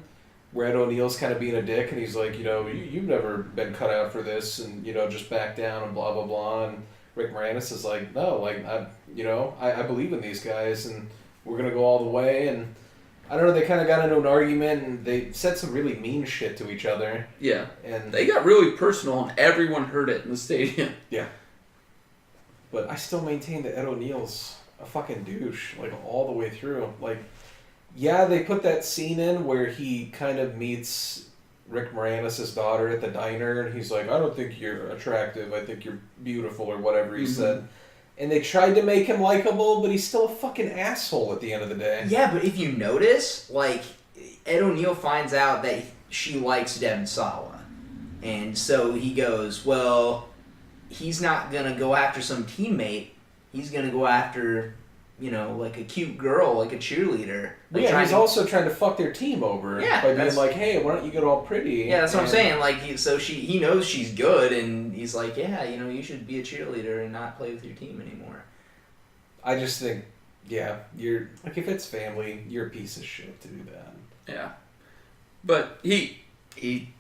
where Ed O'Neill's kind of being a dick, and he's like, you know, you've never been cut out for this, and, you know, just back down and blah, blah, blah, and Rick Moranis is like, no, like, I believe in these guys, and we're going to go all the way, and I don't know, they kind of got into an argument, and they said some really mean shit to each other. Yeah. And they got really personal, and everyone heard it in the stadium. Yeah. But I still maintain that Ed O'Neill's a fucking douche, like, all the way through. Like, yeah, they put that scene in where he kind of meets Rick Moranis' daughter at the diner, and he's like, I don't think you're attractive, I think you're beautiful, or whatever he said. And they tried to make him likable, but he's still a fucking asshole at the end of the day. Yeah, but if you notice, like, Ed O'Neill finds out that she likes Devon Sawa. And so he goes, well, he's not going to go after some teammate. He's going to go after, you know, like a cute girl, like a cheerleader. Like, yeah, he's also trying to fuck their team over by being like, hey, why don't you get all pretty? Yeah, that's what I'm saying. Like, he knows she's good, and he's like, yeah, you know, you should be a cheerleader and not play with your team anymore. I just think, yeah, you're, like, if it's family, you're a piece of shit to do that. Yeah. But he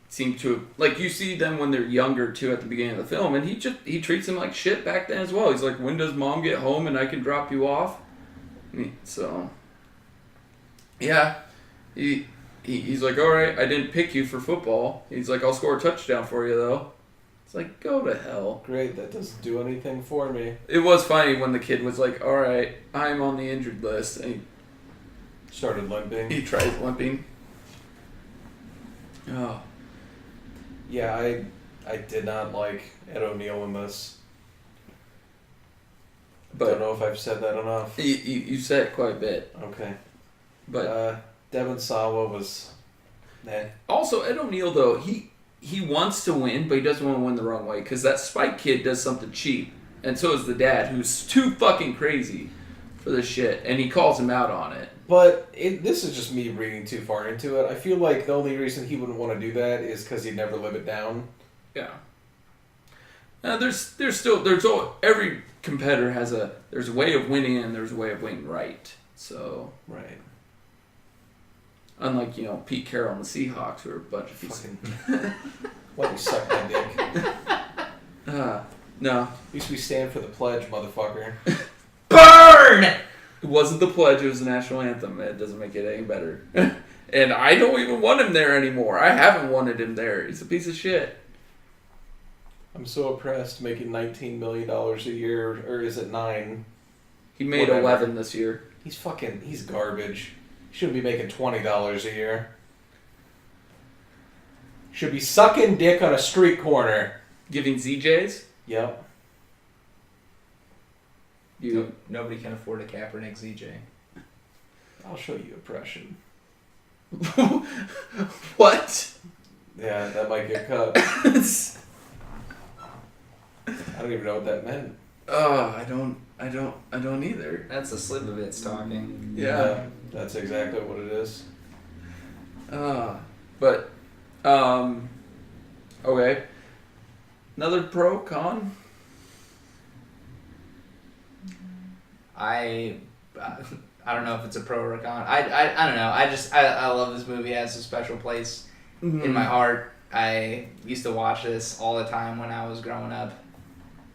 seemed to, like, you see them when they're younger, too, at the beginning of the film, and he treats them like shit back then as well. He's like, when does mom get home and I can drop you off? So, yeah, he's like, all right, I didn't pick you for football. He's like, I'll score a touchdown for you, though. It's like, go to hell. Great, that doesn't do anything for me. It was funny when the kid was like, all right, I'm on the injured list. And Started limping. he tries limping. Oh. Yeah, I did not like Ed O'Neill in this. But Don't know if I've said that enough. you said it quite a bit. Okay. But Devon Sawa was... Nah. also, Ed O'Neill, though, he wants to win, but he doesn't want to win the wrong way. Because that Spike kid does something cheap. And so is the dad, who's too fucking crazy for this shit. And he calls him out on it. But this is just me reading too far into it. I feel like the only reason he wouldn't want to do that is because he'd never live it down. Yeah. Every competitor has there's a way of winning and there's a way of winning right. So Right. unlike, Pete Carroll and the Seahawks, who are a bunch of Fucking... Let me suck my dick. No. At least we stand for the pledge, motherfucker. Burn! It wasn't the pledge, it was the national anthem. It doesn't make it any better. And I don't even want him there anymore. I haven't wanted him there. He's a piece of shit. I'm so oppressed, making $19 million a year, or is it 9? He made Whatever. 11 this year. He's garbage. He shouldn't be making $20 a year. Should be sucking dick on a street corner. Giving ZJs? Yep. Nobody can afford a Kaepernick ZJ. I'll show you oppression. What? Yeah, that might get cut. I don't even know what that meant. I don't either. That's a Slivovitz talking. Yeah. That's exactly what it is. But, okay. Another pro, con? I don't know if it's a pro or a con. I don't know. I love this movie. It has a special place in my heart. I used to watch this all the time when I was growing up.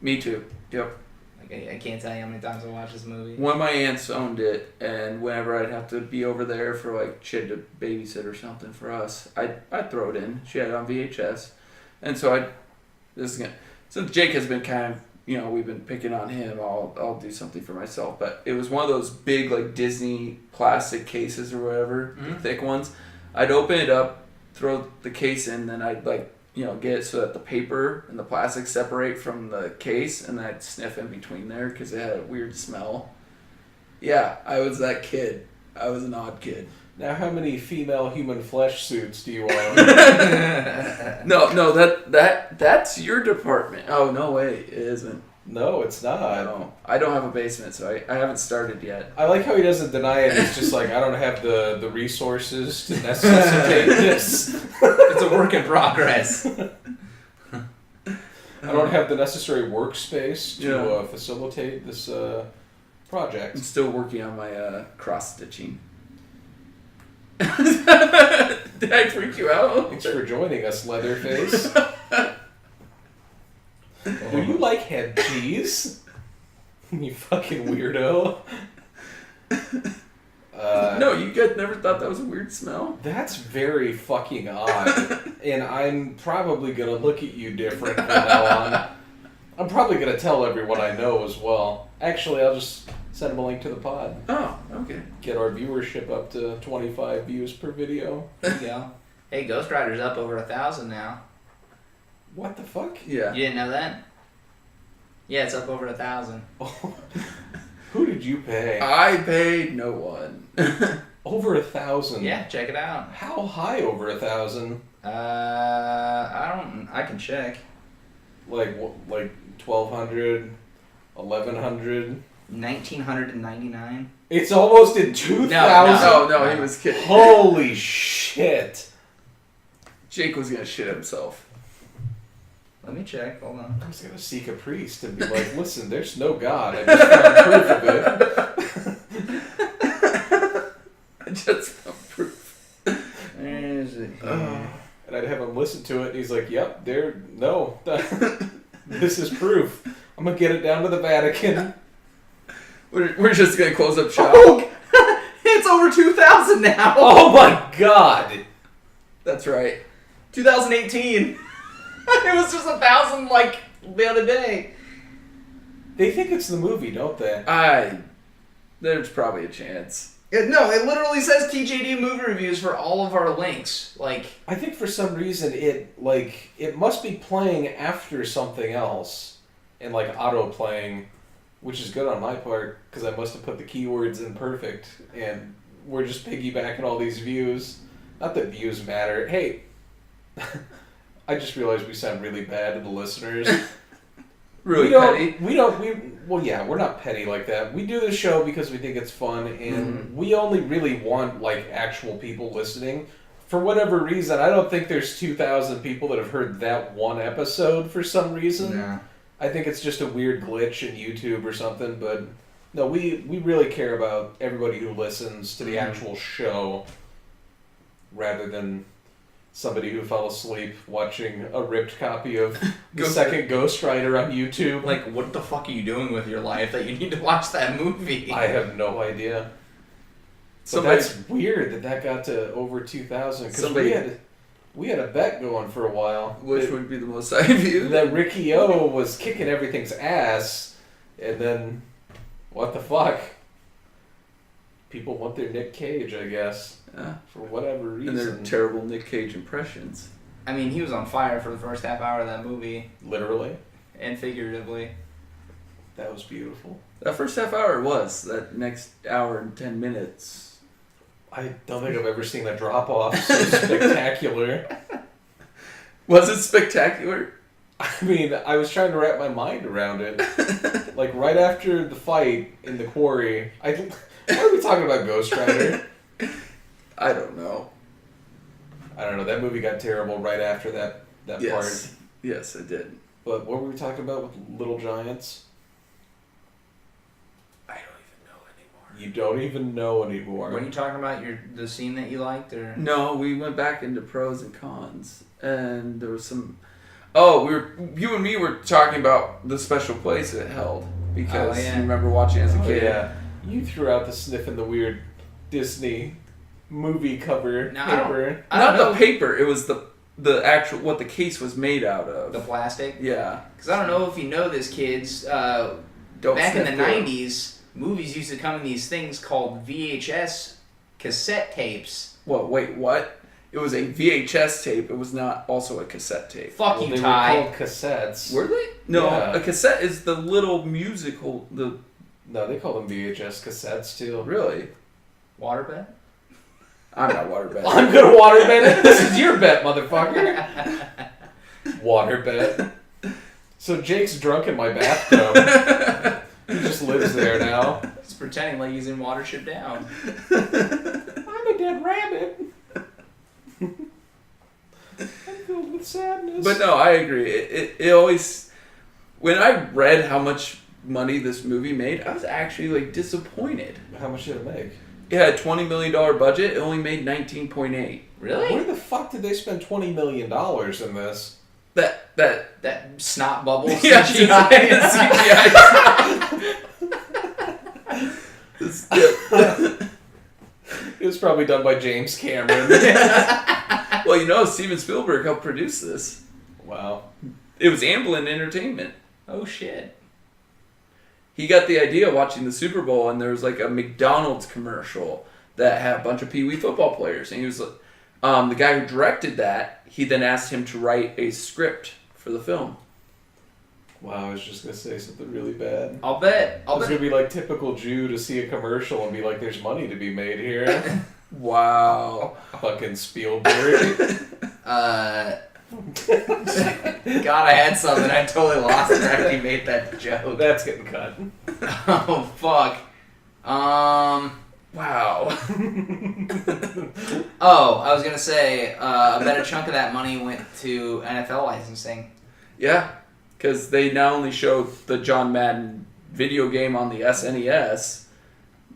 Me too. Yep. Like I can't tell you how many times I watched this movie. One of my aunts owned it, and whenever I'd have to be over there for like she had to babysit or something for us, I'd throw it in. She had it on VHS, and so since Jake has been kind of, we've been picking on him, I'll do something for myself. But it was one of those big like Disney plastic cases or whatever, the thick ones. I'd open it up, throw the case in, then I'd get it so that the paper and the plastic separate from the case, and then I'd sniff in between there because it had a weird smell. Yeah, I was that kid. I was an odd kid. Now, how many female human flesh suits do you own? No, that's your department. Oh, no way, it isn't. No, it's not. No, I don't have a basement, so I haven't started yet. I like how he doesn't deny it. He's just like, I don't have the resources to necessitate this. It's a work in progress. I don't have the necessary workspace to facilitate this project. I'm still working on my cross-stitching. Did I freak you out? Thanks for joining us, Leatherface. Do you like head cheese? You fucking weirdo. No, you guys never thought that was a weird smell? That's very fucking odd. And I'm probably going to look at you different from now on. I'm probably going to tell everyone I know as well. Actually, I'll just send them a link to the pod. Oh, okay. Get our viewership up to 25 views per video. There you go. Hey, Ghost Rider's up over 1,000 now. What the fuck? Yeah. You didn't know that? Yeah, it's up over 1,000. Who did you pay? I paid no one. Over 1,000? Yeah, check it out. How high over 1,000? I can check. Like 1,200, 1,100. 1,999. It's almost in 2,000. No, he was kidding. Holy shit! Jake was gonna shit himself. Let me check. Hold on. I was gonna seek a priest and be like, "Listen, there's no God. I just found proof of it." I just found proof. Where is it here? And I'd have him listen to it, and he's like, "Yep, this is proof. I'm gonna get it down to the Vatican." We're just gonna close up shop. Oh, it's over 2,000 now. Oh my god! That's right. 2018. It was just 1,000 like the other day. They think it's the movie, don't they? There's probably a chance. No, it literally says TJD movie reviews for all of our links. Like, I think for some reason it must be playing after something else, and like auto playing, which is good on my part because I must have put the keywords in perfect, and we're just piggybacking all these views. Not that views matter. Hey, I just realized we sound really bad to the listeners. Really petty? We're not petty like that. We do this show because we think it's fun, and we only really want, like, actual people listening. For whatever reason, I don't think there's 2,000 people that have heard that one episode for some reason. no. I think it's just a weird glitch in YouTube or something, but no, we really care about everybody who listens to the actual show rather than somebody who fell asleep watching a ripped copy of the second Ghost Rider on YouTube. Like, what the fuck are you doing with your life that you need to watch that movie? I have no idea. But that's weird that got to over 2,000 because we had a bet going for a while. Which would be the most I viewed? That Ricky O was kicking everything's ass, and then what the fuck? People want their Nick Cage, I guess. Yeah. For whatever reason. And their terrible Nick Cage impressions. I mean, he was on fire for the first half hour of that movie. Literally. And figuratively. That was beautiful. That first half hour was. That next hour and 10 minutes. I don't think I've ever seen a drop off so spectacular. Was it spectacular? I mean, I was trying to wrap my mind around it. Like, right after the fight in the quarry, why are we talking about Ghost Rider? I don't know. I don't know. That movie got terrible right after that part. Yes, it did. But what were we talking about with Little Giants? I don't You don't even know anymore. When you talking about the scene that you liked, or No, we went back into pros and cons, and there was some. Oh, you and me were talking about the special place it held because you remember watching as a kid. Yeah, you threw out the sniff in the weird Disney movie cover No, paper. I don't know. The paper. It was the actual what the case was made out of. The plastic. Yeah. Because I don't know if you know this, kids. Don't back in the sniff it. 90s, movies used to come in these things called VHS cassette tapes. Wait, what? It was a VHS tape. It was not also a cassette tape. Fuck Well, you, they Ty. were called cassettes. Were they? No, Yeah. a cassette is the little musical. No, they call them VHS cassettes too. Really? Waterbed? I'm not waterbed. I'm gonna waterbed it. This is your bet, motherfucker. Waterbed. So Jake's drunk in my bathtub. He just lives there now. He's pretending like he's in Watership Down. I'm a dead rabbit. I'm filled with sadness. But no, I agree. It always, when I read how much money this movie made, I was actually like disappointed. How much did it make? It had a $20 million budget. It only made 19.8. Really? Where the fuck did they spend $20 million in this? That snot bubble Yeah, CGI. It was probably done by James Cameron. Well, Steven Spielberg helped produce this. Wow. It was Amblin Entertainment. Oh shit. He got the idea watching the Super Bowl, and there was like a McDonald's commercial that had a bunch of Pee Wee football players, and he was the guy who directed that. He then asked him to write a script for the film. Wow, I was just gonna say something really bad. I'll bet. It's gonna be like typical Jew to see a commercial and be like, "There's money to be made here." Wow. Fucking Spielberg. God, I had something. I totally lost it after you made that joke. That's getting cut. Oh fuck. Wow. Oh, I was gonna say, I bet a chunk of that money went to NFL licensing. Yeah, because they not only showed the John Madden video game on the SNES,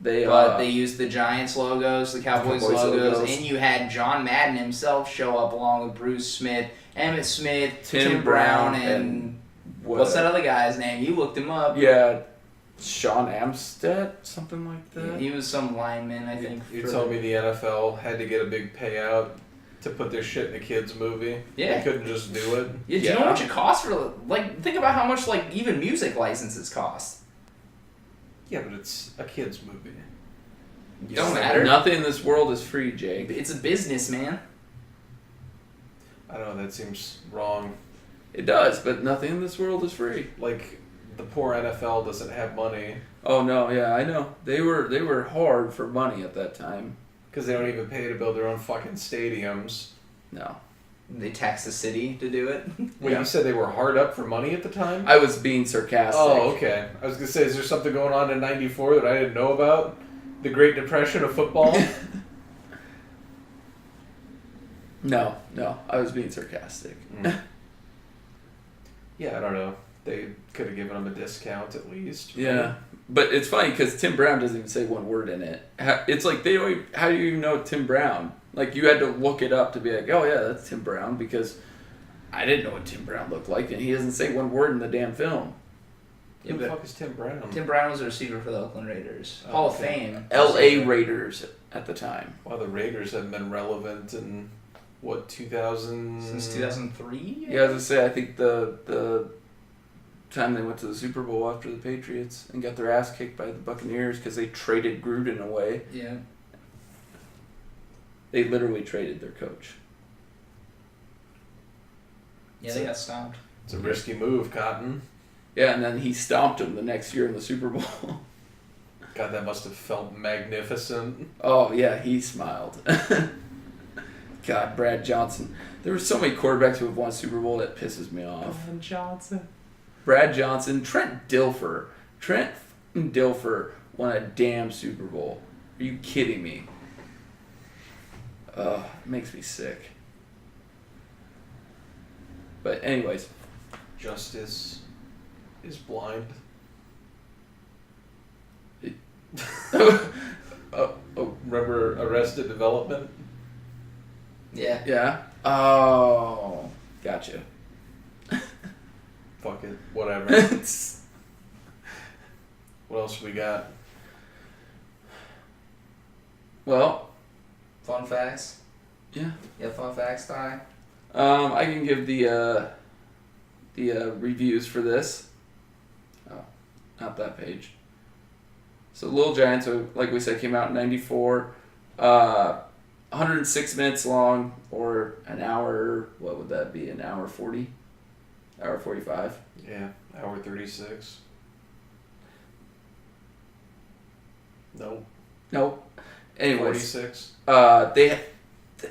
But they used the Giants logos, the Cowboys logos, and you had John Madden himself show up along with Bruce Smith, Emmitt Smith, Tim Brown, and what's that other guy's name? You looked him up. Yeah, Sean Amstead, something like that. He was some lineman, I think. You told me the NFL had to get a big payout to put their shit in a kids movie. Yeah. They couldn't just do it. Yeah, do you know how much it costs for, like, think about how much, like, even music licenses cost. Yeah, but it's a kids movie. Don't matter. Nothing in this world is free, Jake. It's a business, man. I don't know, that seems wrong. It does, but nothing in this world is free. Like, the poor NFL doesn't have money. Oh no, yeah, I know. They were hard for money at that time. Because they don't even pay to build their own fucking stadiums. No. They tax the city to do it. Wait, Yeah. you said they were hard up for money at the time? I was being sarcastic. Oh, okay. I was going to say, is there something going on in 94 that I didn't know about? The Great Depression of football? No, I was being sarcastic. Yeah, I don't know. They could have given them a discount at least. Yeah, but it's funny because Tim Brown doesn't even say one word in it. It's like they don't even, how do you even know Tim Brown? Like you had to look it up to be like, oh yeah, that's Tim Brown, because I didn't know what Tim Brown looked like, and he doesn't say one word in the damn film. Who the fuck is Tim Brown? Tim Brown was a receiver for the Oakland Raiders. Hall of Fame. L.A. Raiders at the time. Wow, the Raiders have been relevant in, what, 2000? Since 2003? Yeah, I was gonna say, I think the time they went to the Super Bowl after the Patriots and got their ass kicked by the Buccaneers because they traded Gruden away. Yeah. They literally traded their coach. Yeah, they got stomped. It's a risky move, Cotton. Yeah, and then he stomped him the next year in the Super Bowl. God, that must have felt magnificent. Oh, yeah, he smiled. God, Brad Johnson. There were so many quarterbacks who have won Super Bowl that pisses me off. Johnson. Brad Johnson, Trent Dilfer. Trent Dilfer won a damn Super Bowl. Are you kidding me? It makes me sick. But anyways. Justice is blind. Remember Arrested Development? Yeah. Yeah? Oh, gotcha. Fuck it. Whatever. What else we got? Well. Fun facts? Yeah. Yeah, fun facts, Ty? I can give the reviews for this. Oh, not that page. So Little Giants, like we said, came out in 94. 106 minutes long, or an hour, what would that be, an hour 40? Hour 45? Yeah, hour 36. Nope. Anyways. 46.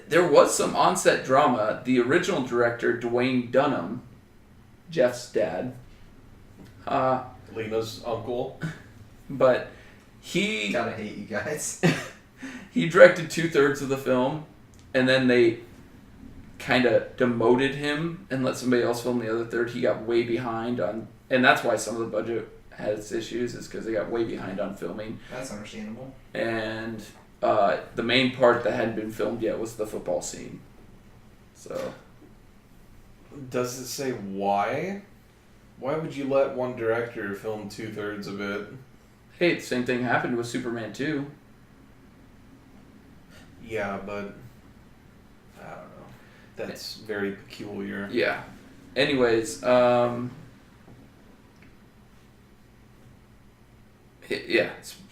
There was some on-set drama. The original director, Dwayne Dunham, Jeff's dad. Lena's uncle. But he... Gotta hate you guys. He directed 2/3 of the film, and then they kind of demoted him and let somebody else film the other third. He got way behind on... And that's why some of the budget has issues, is because they got way behind on filming. That's understandable. And the main part that hadn't been filmed yet was the football scene. So... Does it say why? Why would you let one director film 2/3 of it? Hey, the same thing happened with Superman 2. Yeah, but I don't know. That's very peculiar. Yeah. Anyways,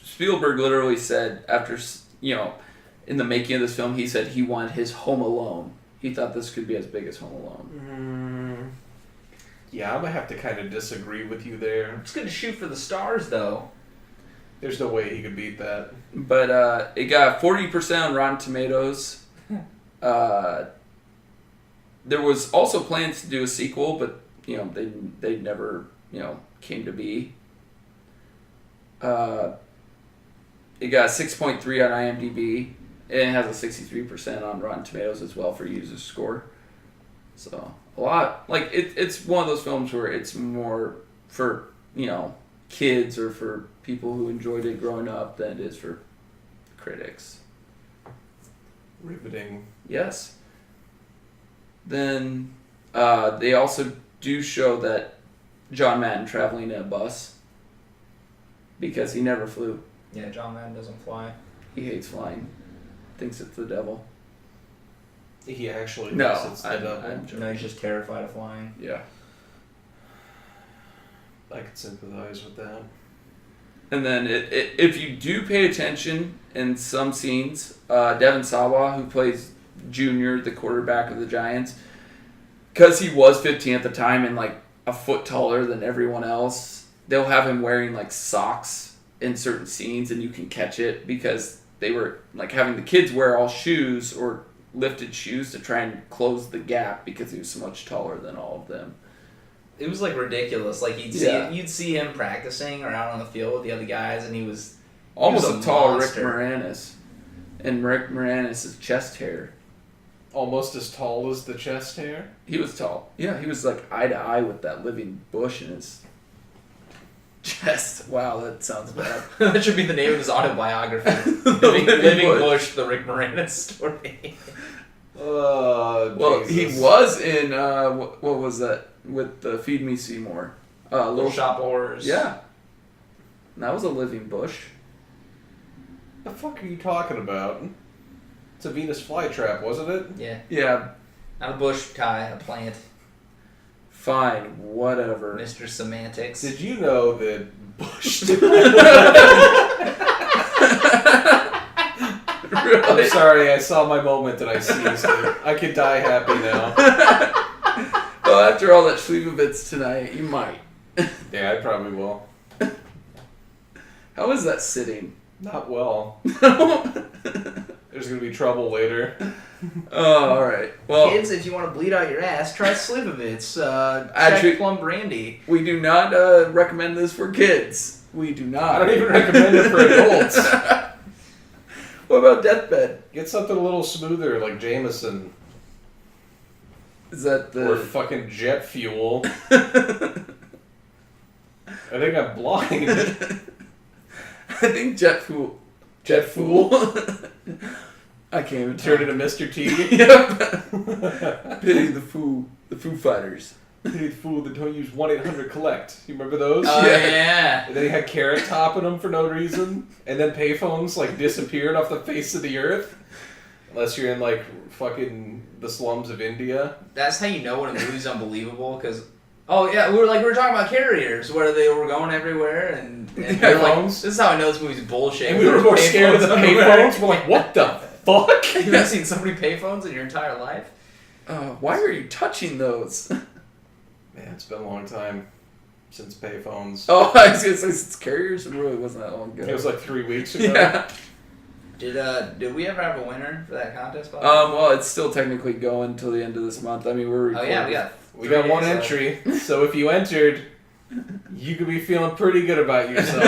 Spielberg literally said after, in the making of this film, he said he wanted his Home Alone. He thought this could be as big as Home Alone. Yeah, I'm gonna have to kind of disagree with you there. It's good to shoot for the stars, though. There's no way he could beat that. But it got 40% on Rotten Tomatoes. There was also plans to do a sequel, but they never came to be. It got 6.3 on IMDb, and it has a 63% on Rotten Tomatoes as well for user score. So a lot, like it's one of those films where it's more for kids or for people who enjoyed it growing up than it is for critics. Riveting. Yes. Then they also do show that John Madden traveling in a bus because he never flew. Yeah, John Madden doesn't fly. He hates flying. Thinks it's the devil. He actually No, thinks it's the devil. I'm joking. No, he's just terrified of flying. Yeah. I can sympathize with that. And then if you do pay attention in some scenes, Devin Sawa, who plays Junior, the quarterback of the Giants, because he was 15 at the time and like a foot taller than everyone else, they'll have him wearing like socks in certain scenes, and you can catch it because they were like having the kids wear all shoes or lifted shoes to try and close the gap because he was so much taller than all of them. It was like ridiculous. Like you'd see him practicing or out on the field with the other guys, and he was Almost a a tall monster. Rick Moranis. And Rick Moranis' chest hair. Almost as tall as the chest hair? He was tall. Yeah, he was like eye to eye with that living bush in his chest. Wow, that sounds bad. That should be the name of his autobiography. Living Living Bush. Bush, the Rick Moranis story. Well, Jesus. he was in, what was that, with the Feed Me Seymour. Little Shop of Horrors. Yeah. And that was a living bush. The fuck are you talking about? It's a Venus flytrap, wasn't it? Yeah. Yeah, Not a bush, Kai, a plant. fine, whatever. Mr. Semantics. Did you know that Bush... Really? I'm sorry, I saw my moment and I seized it. I could die happy now. Well, after all that Slivovitz tonight, you might. Yeah, I probably will. How is that sitting? Not well. There's gonna be trouble later. Oh, alright. Well, Kids, if you want to bleed out your ass, try Slivovitz. Actually- Check Plum Brandy. we do not recommend this for kids. We do not. I don't even recommend it for adults. What about Deathbed? Get something a little smoother, like Jameson. Is that Or the... fucking jet fuel. I think I'm blind. I think Jet Fool. Jet Fool? I can't even Turn talk. into Mr. T. Yep. Pity the Foo Fighters. Hey, fool that don't use 1-800-COLLECT. You remember those? Oh, Yeah. yeah. And then he had Carrot Top in them for no reason. And then payphones, like, disappeared off the face of the earth. Unless you're in, like, fucking the slums of India. That's how you know when a movie's unbelievable, because... Oh, yeah, we were talking about carriers, where they were going everywhere, and we were like, Payphones. this is how I know this movie's bullshit. And we were more scared of the everywhere. payphones. We're like, what the fuck? You've never seen so many payphones in your entire life? Why are you touching those? Man, it's been a long time since payphones. Oh, I was gonna say it's carriers. It really wasn't that long ago. It was like 3 weeks ago. Yeah. Did we ever have a winner for that contest? Bob? Well, it's still technically going till the end of this month. I mean, we're Oh recording. yeah, We got 3 one days entry, so if you entered, you could be feeling pretty good about yourself.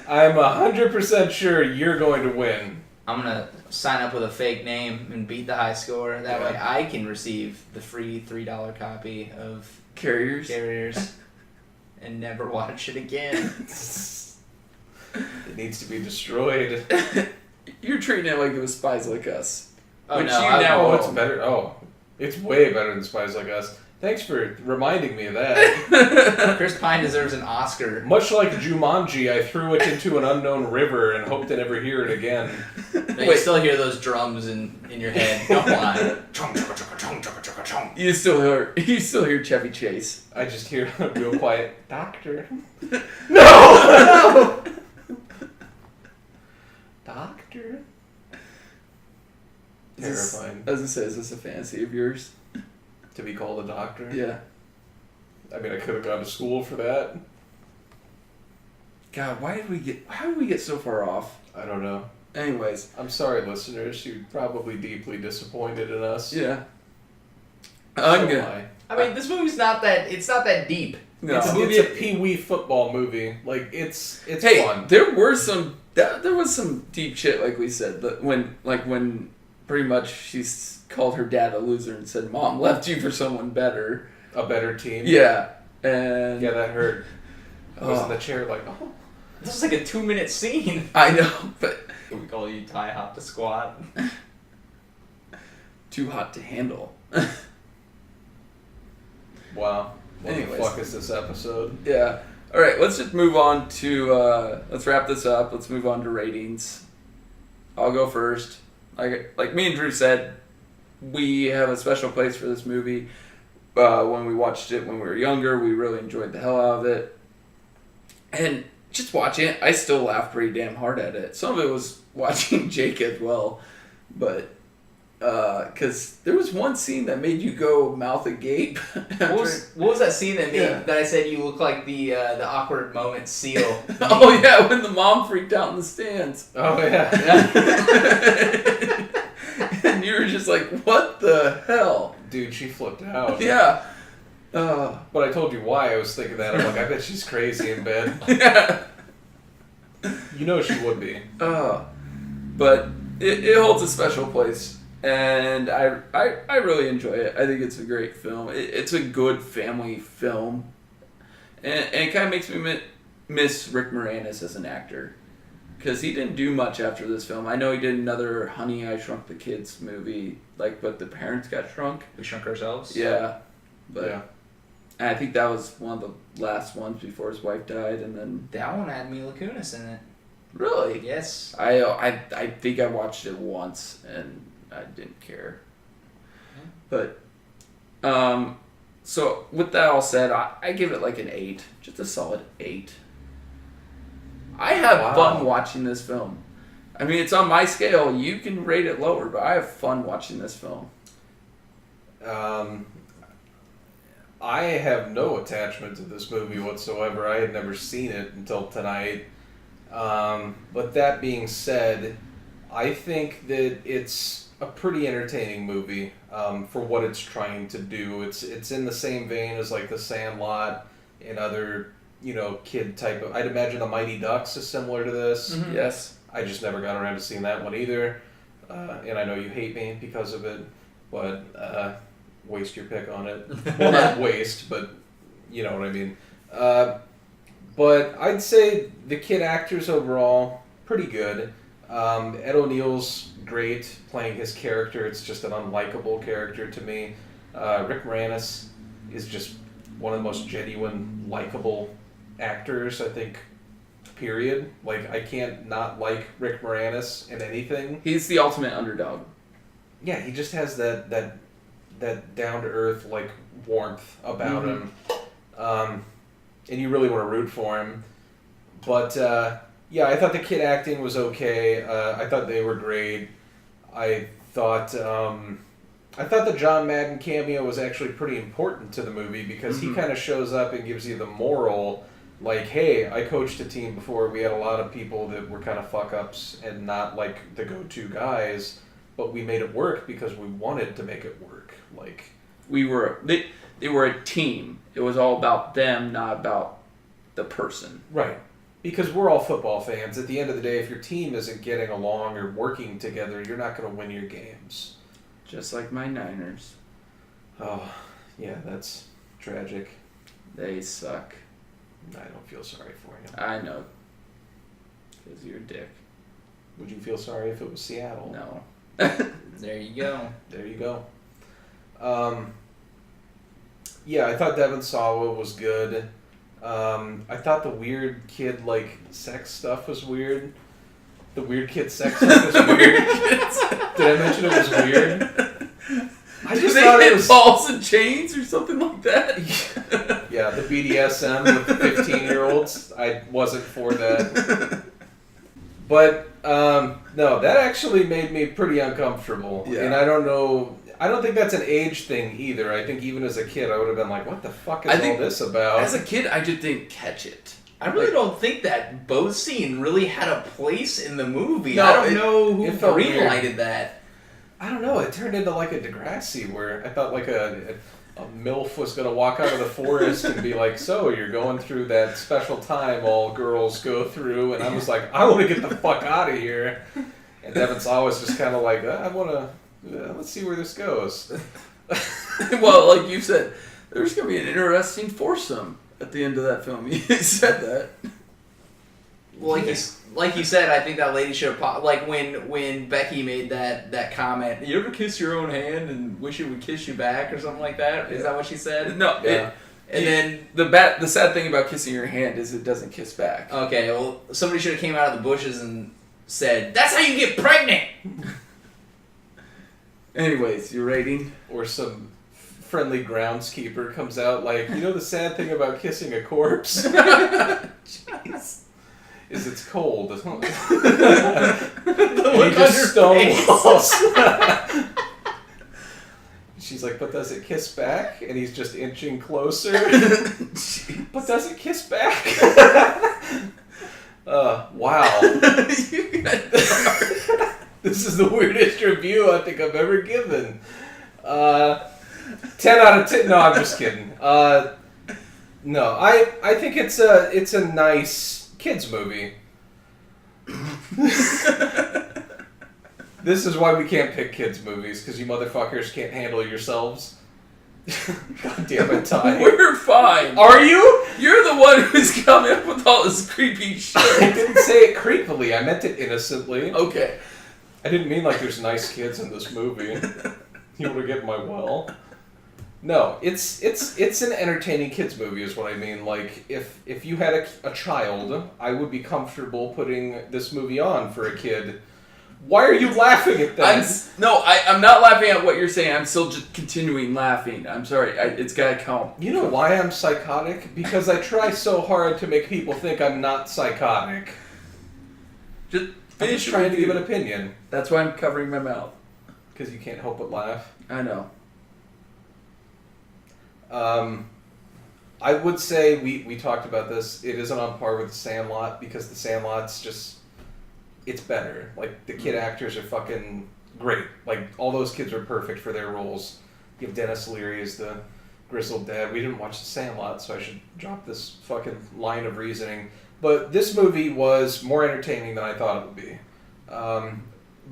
I'm 100% sure you're going to win. I'm gonna sign up with a fake name and beat the high score. That way I can receive the free $3 copy of Carriers. Carriers and never watch it again. It needs to be destroyed. You're treating it like it was Spies Like Us. Oh Which no! you now Oh, it's own. better. Oh, it's way better than Spies Like Us. Thanks for reminding me of that. Chris Pine deserves an Oscar. Much like Jumanji, I threw it into an unknown river and hoped to never hear it again. No, you still hear those drums in your head. Don't lie. Chung, chugga, chugga, chung, chugga, chugga, chung. You still hear Chevy Chase. I just hear a real quiet, Doctor. No! Doctor? Terrifying. As I say, is this a fantasy of yours? To be called a doctor? Yeah. I mean, I could have gone to school for that. God, how did we get so far off? I don't know. Anyways, I'm sorry, listeners. You're probably deeply disappointed in us. yeah. So I'm am gonna. I mean, this movie's not that deep. No. It's a movie. It's a pee-wee football movie. Like, it's Hey, fun. there was some deep shit, like we said. That when pretty much she's called her dad a loser and said, "Mom left you for someone better." A better team. Yeah, and Yeah, that hurt. I was in the chair like, oh. This is like a 2-minute scene. I know, but We call you tie hop to squat. too hot to handle. Wow. What Anyways. the fuck is this episode? Yeah. All right, let's just move on to. Let's wrap this up. Let's move on to ratings. I'll go first. Like me and Drew said, we have a special place for this movie. When we watched it when we were younger, we really enjoyed the hell out of it. And just watching it, I still laugh pretty damn hard at it. Some of it was watching Jake as well, but because there was one scene that made you go mouth agape. What was that scene that made that I said you look like the awkward moment seal? Oh yeah, when the mom freaked out in the stands. Oh yeah. And you were just like, what the hell? Dude, she flipped out. Yeah. But I told you why I was thinking that. I'm like, I bet she's crazy in bed. Yeah. You know she would be. But it holds a special place. And I really enjoy it. I think it's a great film. It's a good family film. And it kind of makes me miss Rick Moranis as an actor. Because he didn't do much after this film. I know he did another Honey, I Shrunk the Kids movie. But the parents got shrunk. We shrunk ourselves? Yeah. But Yeah. I think that was one of the last ones before his wife died. And then... That one had Mila Kunis in it. Really? Yes. I think I watched it once and I didn't care. But, so with that all said, I give it like an 8. Just a solid 8. I have fun watching this film. I mean, it's on my scale. You can rate it lower, but I have fun watching this film. I have no attachment to this movie whatsoever. I had never seen it until tonight. But that being said, I think that it's a pretty entertaining movie for what it's trying to do. It's in the same vein as like The Sandlot and other, kid type of... I'd imagine The Mighty Ducks is similar to this. Mm-hmm. Yes. I just never got around to seeing that one either. And I know you hate me because of it, but waste your pick on it. Well, not waste, but you know what I mean. But I'd say the kid actors overall, pretty good. Ed O'Neill's great playing his character. It's just an unlikable character to me. Rick Moranis is just one of the most genuine, likable actors, I think, period. Like, I can't not like Rick Moranis in anything. He's the ultimate underdog. Yeah, he just has that down-to-earth, like, warmth about him. And you really want to root for him. But, yeah, I thought the kid acting was okay. I thought they were great. I thought the John Madden cameo was actually pretty important to the movie because he kind of shows up and gives you the moral, like, hey, I coached a team before. We had a lot of people that were kind of fuck-ups and not, like, the go-to guys, but we made it work because we wanted to make it work. Like, they were a team. It was all about them, not about the person. Right. Because we're all football fans. At the end of the day, if your team isn't getting along or working together, you're not going to win your games. Just like my Niners. Oh, yeah, that's tragic. They suck. I don't feel sorry for you. I know. Because you're a dick. Would you feel sorry if it was Seattle? No. There you go. There you go. Yeah, I thought Devon Sawa was good. I thought the weird kid, like, sex stuff was weird. The weird kid sex stuff was weird. Did I mention it was weird? I just thought it was balls and chains or something like that. Yeah, the BDSM with 15-year-olds. I wasn't for that. But no, that actually made me pretty uncomfortable. Yeah. And I don't think that's an age thing either. I think even as a kid, I would have been like, what the fuck is all this about? As a kid, I just didn't catch it. I really don't think that boat scene really had a place in the movie. No, I don't know who greenlighted greenlighted that. I don't know. It turned into like a Degrassi where I thought like a MILF was going to walk out of the forest and be like, so you're going through that special time all girls go through. And I was like, I want to get the fuck out of here. And Devon Sawa was just kind of like, I want to, let's see where this goes. Well, like you said, there's going to be an interesting foursome at the end of that film. You said that. Well, like you said, I think that lady should have like when Becky made that comment. You ever kiss your own hand and wish it would kiss you back or something like that? Is that what she said? No. Yeah. Then the sad thing about kissing your hand is it doesn't kiss back. Okay, well, somebody should have came out of the bushes and said, "That's how you get pregnant." Anyways, your rating? Or some friendly groundskeeper comes out like, you know the sad thing about kissing a corpse? Jeez. Is it's cold. The And look he on just your face. stonewalls. She's like, but does it kiss back? And he's just inching closer. But does it kiss back? Wow. You guys This is the weirdest review I think I've ever given. 10 out of 10. No, I'm just kidding. No, I think it's a nice kids movie. This is why we can't pick kids movies, because you motherfuckers can't handle yourselves. God damn it, Ty. We're fine. Are you? You're the one who's coming up with all this creepy I shit. didn't say it creepily. I meant it innocently. Okay. I didn't mean like there's nice kids in this movie. You want to get my well? No, it's an entertaining kids movie is what I mean. Like if you had a child, I would be comfortable putting this movie on for a kid. Why are you laughing at that? I'm not laughing at what you're saying. I'm still just continuing laughing. I'm sorry. It's gotta count. You know why I'm psychotic? Because I try so hard to make people think I'm not psychotic. Just I'm finish just trying to give an review. opinion. That's why I'm covering my mouth. Because you can't help but laugh. I know. I would say we talked about this. It isn't on par with The Sandlot because The Sandlot's just it's better. Like the kid actors are fucking great. Like all those kids are perfect for their roles. You have Dennis Leary as the grizzled dad. We didn't watch The Sandlot, so I should drop this fucking line of reasoning. But this movie was more entertaining than I thought it would be.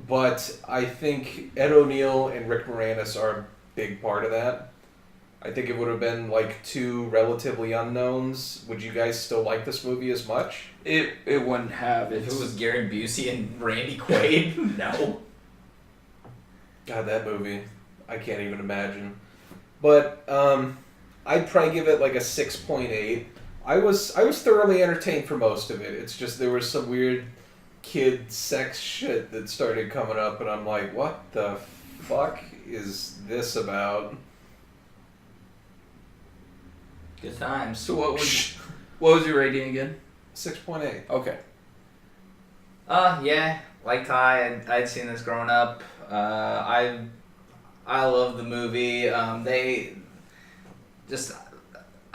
But I think Ed O'Neill and Rick Moranis are a big part of that. I think it would have been like two relatively unknowns. Would you guys still like this movie as much? It wouldn't have. If it was Gary Busey and Randy Quaid, no. God, that movie. I can't even imagine. But I'd probably give it like a 6.8. I was thoroughly entertained for most of it. It's just there was some weird kid sex shit that started coming up, and I'm like, what the fuck is this about? Good times. So what was your rating again? 6.8. Okay. Yeah, like Ty, I'd seen this growing up. I love the movie. They just,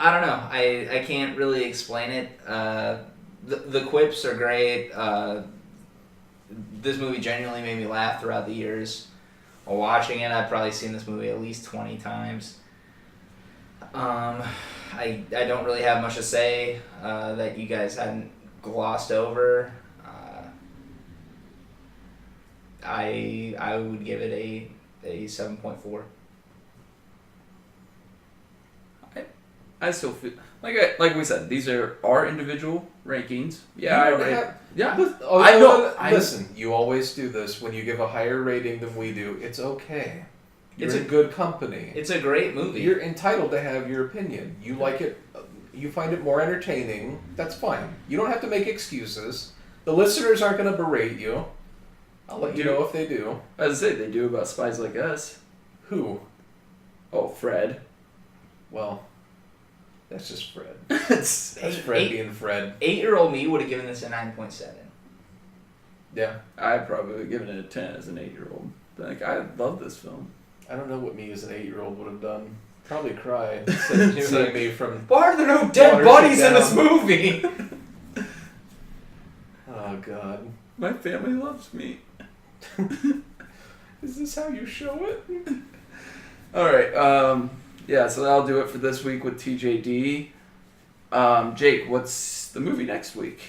I don't know. I can't really explain it. The quips are great. This movie genuinely made me laugh throughout the years. While watching it, I've probably seen this movie at least 20 times. I don't really have much to say that you guys hadn't glossed over. I would give it a 7.4. I still feel like we said, these are our individual rankings. Yeah, You don't have- yeah. I know. Listen, you always do this when you give a higher rating than we do. It's okay. You're It's in good company. It's a great movie. You're entitled to have your opinion. You like it. You find it more entertaining. That's fine. You don't have to make excuses. The listeners aren't going to berate you. I'll let you know if they do. As I say, they do about Spies Like Us. Who? Oh, Fred. Well, that's just Fred. That's Fred being Fred. 8-year-old me would have given this a 9.7. Yeah. I'd probably given it a 10 as an 8-year-old. Like, I love this film. I don't know what me as an 8-year-old would have done. Probably cry. Seeing me from. Why are there no dead Waters bodies it in this down. movie? Oh God. My family loves me. Is this how you show it? All right. Yeah, so that'll do it for this week with TJD. Jake, what's the movie next week?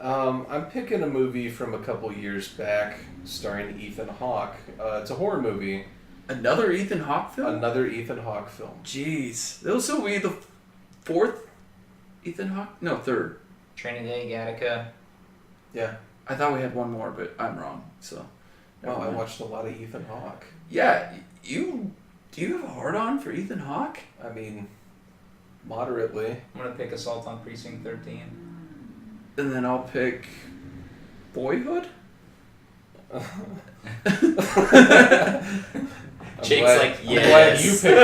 I'm picking a movie from a couple years back starring Ethan Hawke. It's a horror movie. Another Ethan Hawke film? Another Ethan Hawke film. Jeez. This will be the fourth Ethan Hawke? No, third. Training Day, Gattaca. Yeah. I thought we had one more, but I'm wrong. So. Well, never I mind. watched a lot of Ethan Hawke. Yeah, do you have a hard-on for Ethan Hawke? I mean, moderately. I'm going to pick Assault on Precinct 13. And then I'll pick Boyhood? Jake's glad, like, I'm glad you yes. picked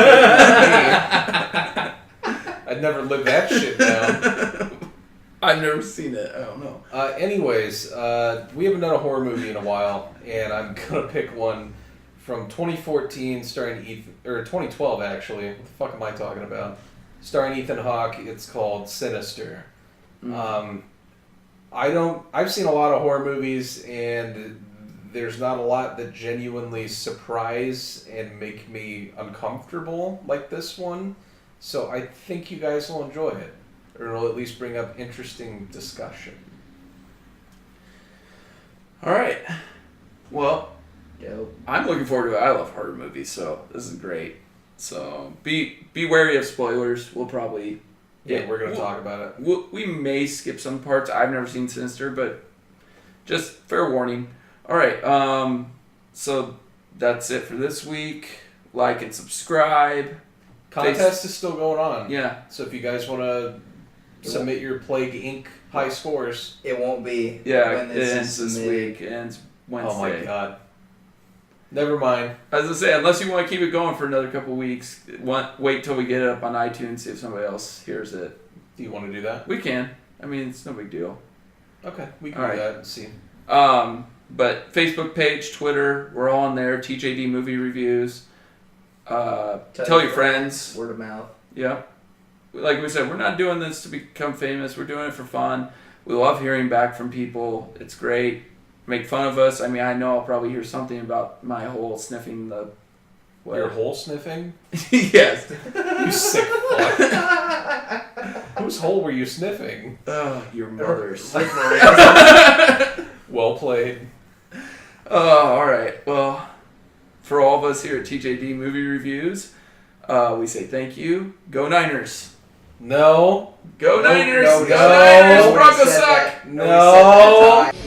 it. I'd never live that shit down. I've never seen it. I don't know. Anyways, we haven't done a horror movie in a while, and I'm gonna pick one from 2014, starring Ethan, or 2012 actually. What the fuck am I talking about? Starring Ethan Hawke. It's called Sinister. I've seen a lot of horror movies, and there's not a lot that genuinely surprise and make me uncomfortable like this one. So I think you guys will enjoy it, or it'll at least bring up interesting discussion. All right. Well, Dope. I'm looking forward to it. I love horror movies, so this is great. So be wary of spoilers. We'll probably We're gonna talk about it. we may skip some parts. I've never seen Sinister, but just fair warning. All right. So that's it for this week. Like and subscribe. Contest is still going on. Yeah. So if you guys want to submit your Plague Inc. high scores. It won't be. Yeah. when It this ends is this submitted. week. It ends Wednesday. Oh my god. Never mind. As I say, unless you want to keep it going for another couple weeks, wait till we get it up on iTunes, see if somebody else hears it. Do you want to do that? We can. I mean, it's no big deal. Okay, we can All do right. that and see. But Facebook page, Twitter, we're all on there. TJD movie reviews. Tell your friends. Word of mouth. Yeah. Like we said, we're not doing this to become famous. We're doing it for fun. We love hearing back from people. It's great. Make fun of us. I mean, I know I'll probably hear something about my hole sniffing the... What? Your hole sniffing? Yes. You sick fuck. Whose hole were you sniffing? Your mother's. Well played. All right. Well, for all of us here at TJD Movie Reviews, we say thank you. Go Niners. No. Go Niners. no, Go no. Niners. Nobody Broncos said suck. that. Nobody said that. No.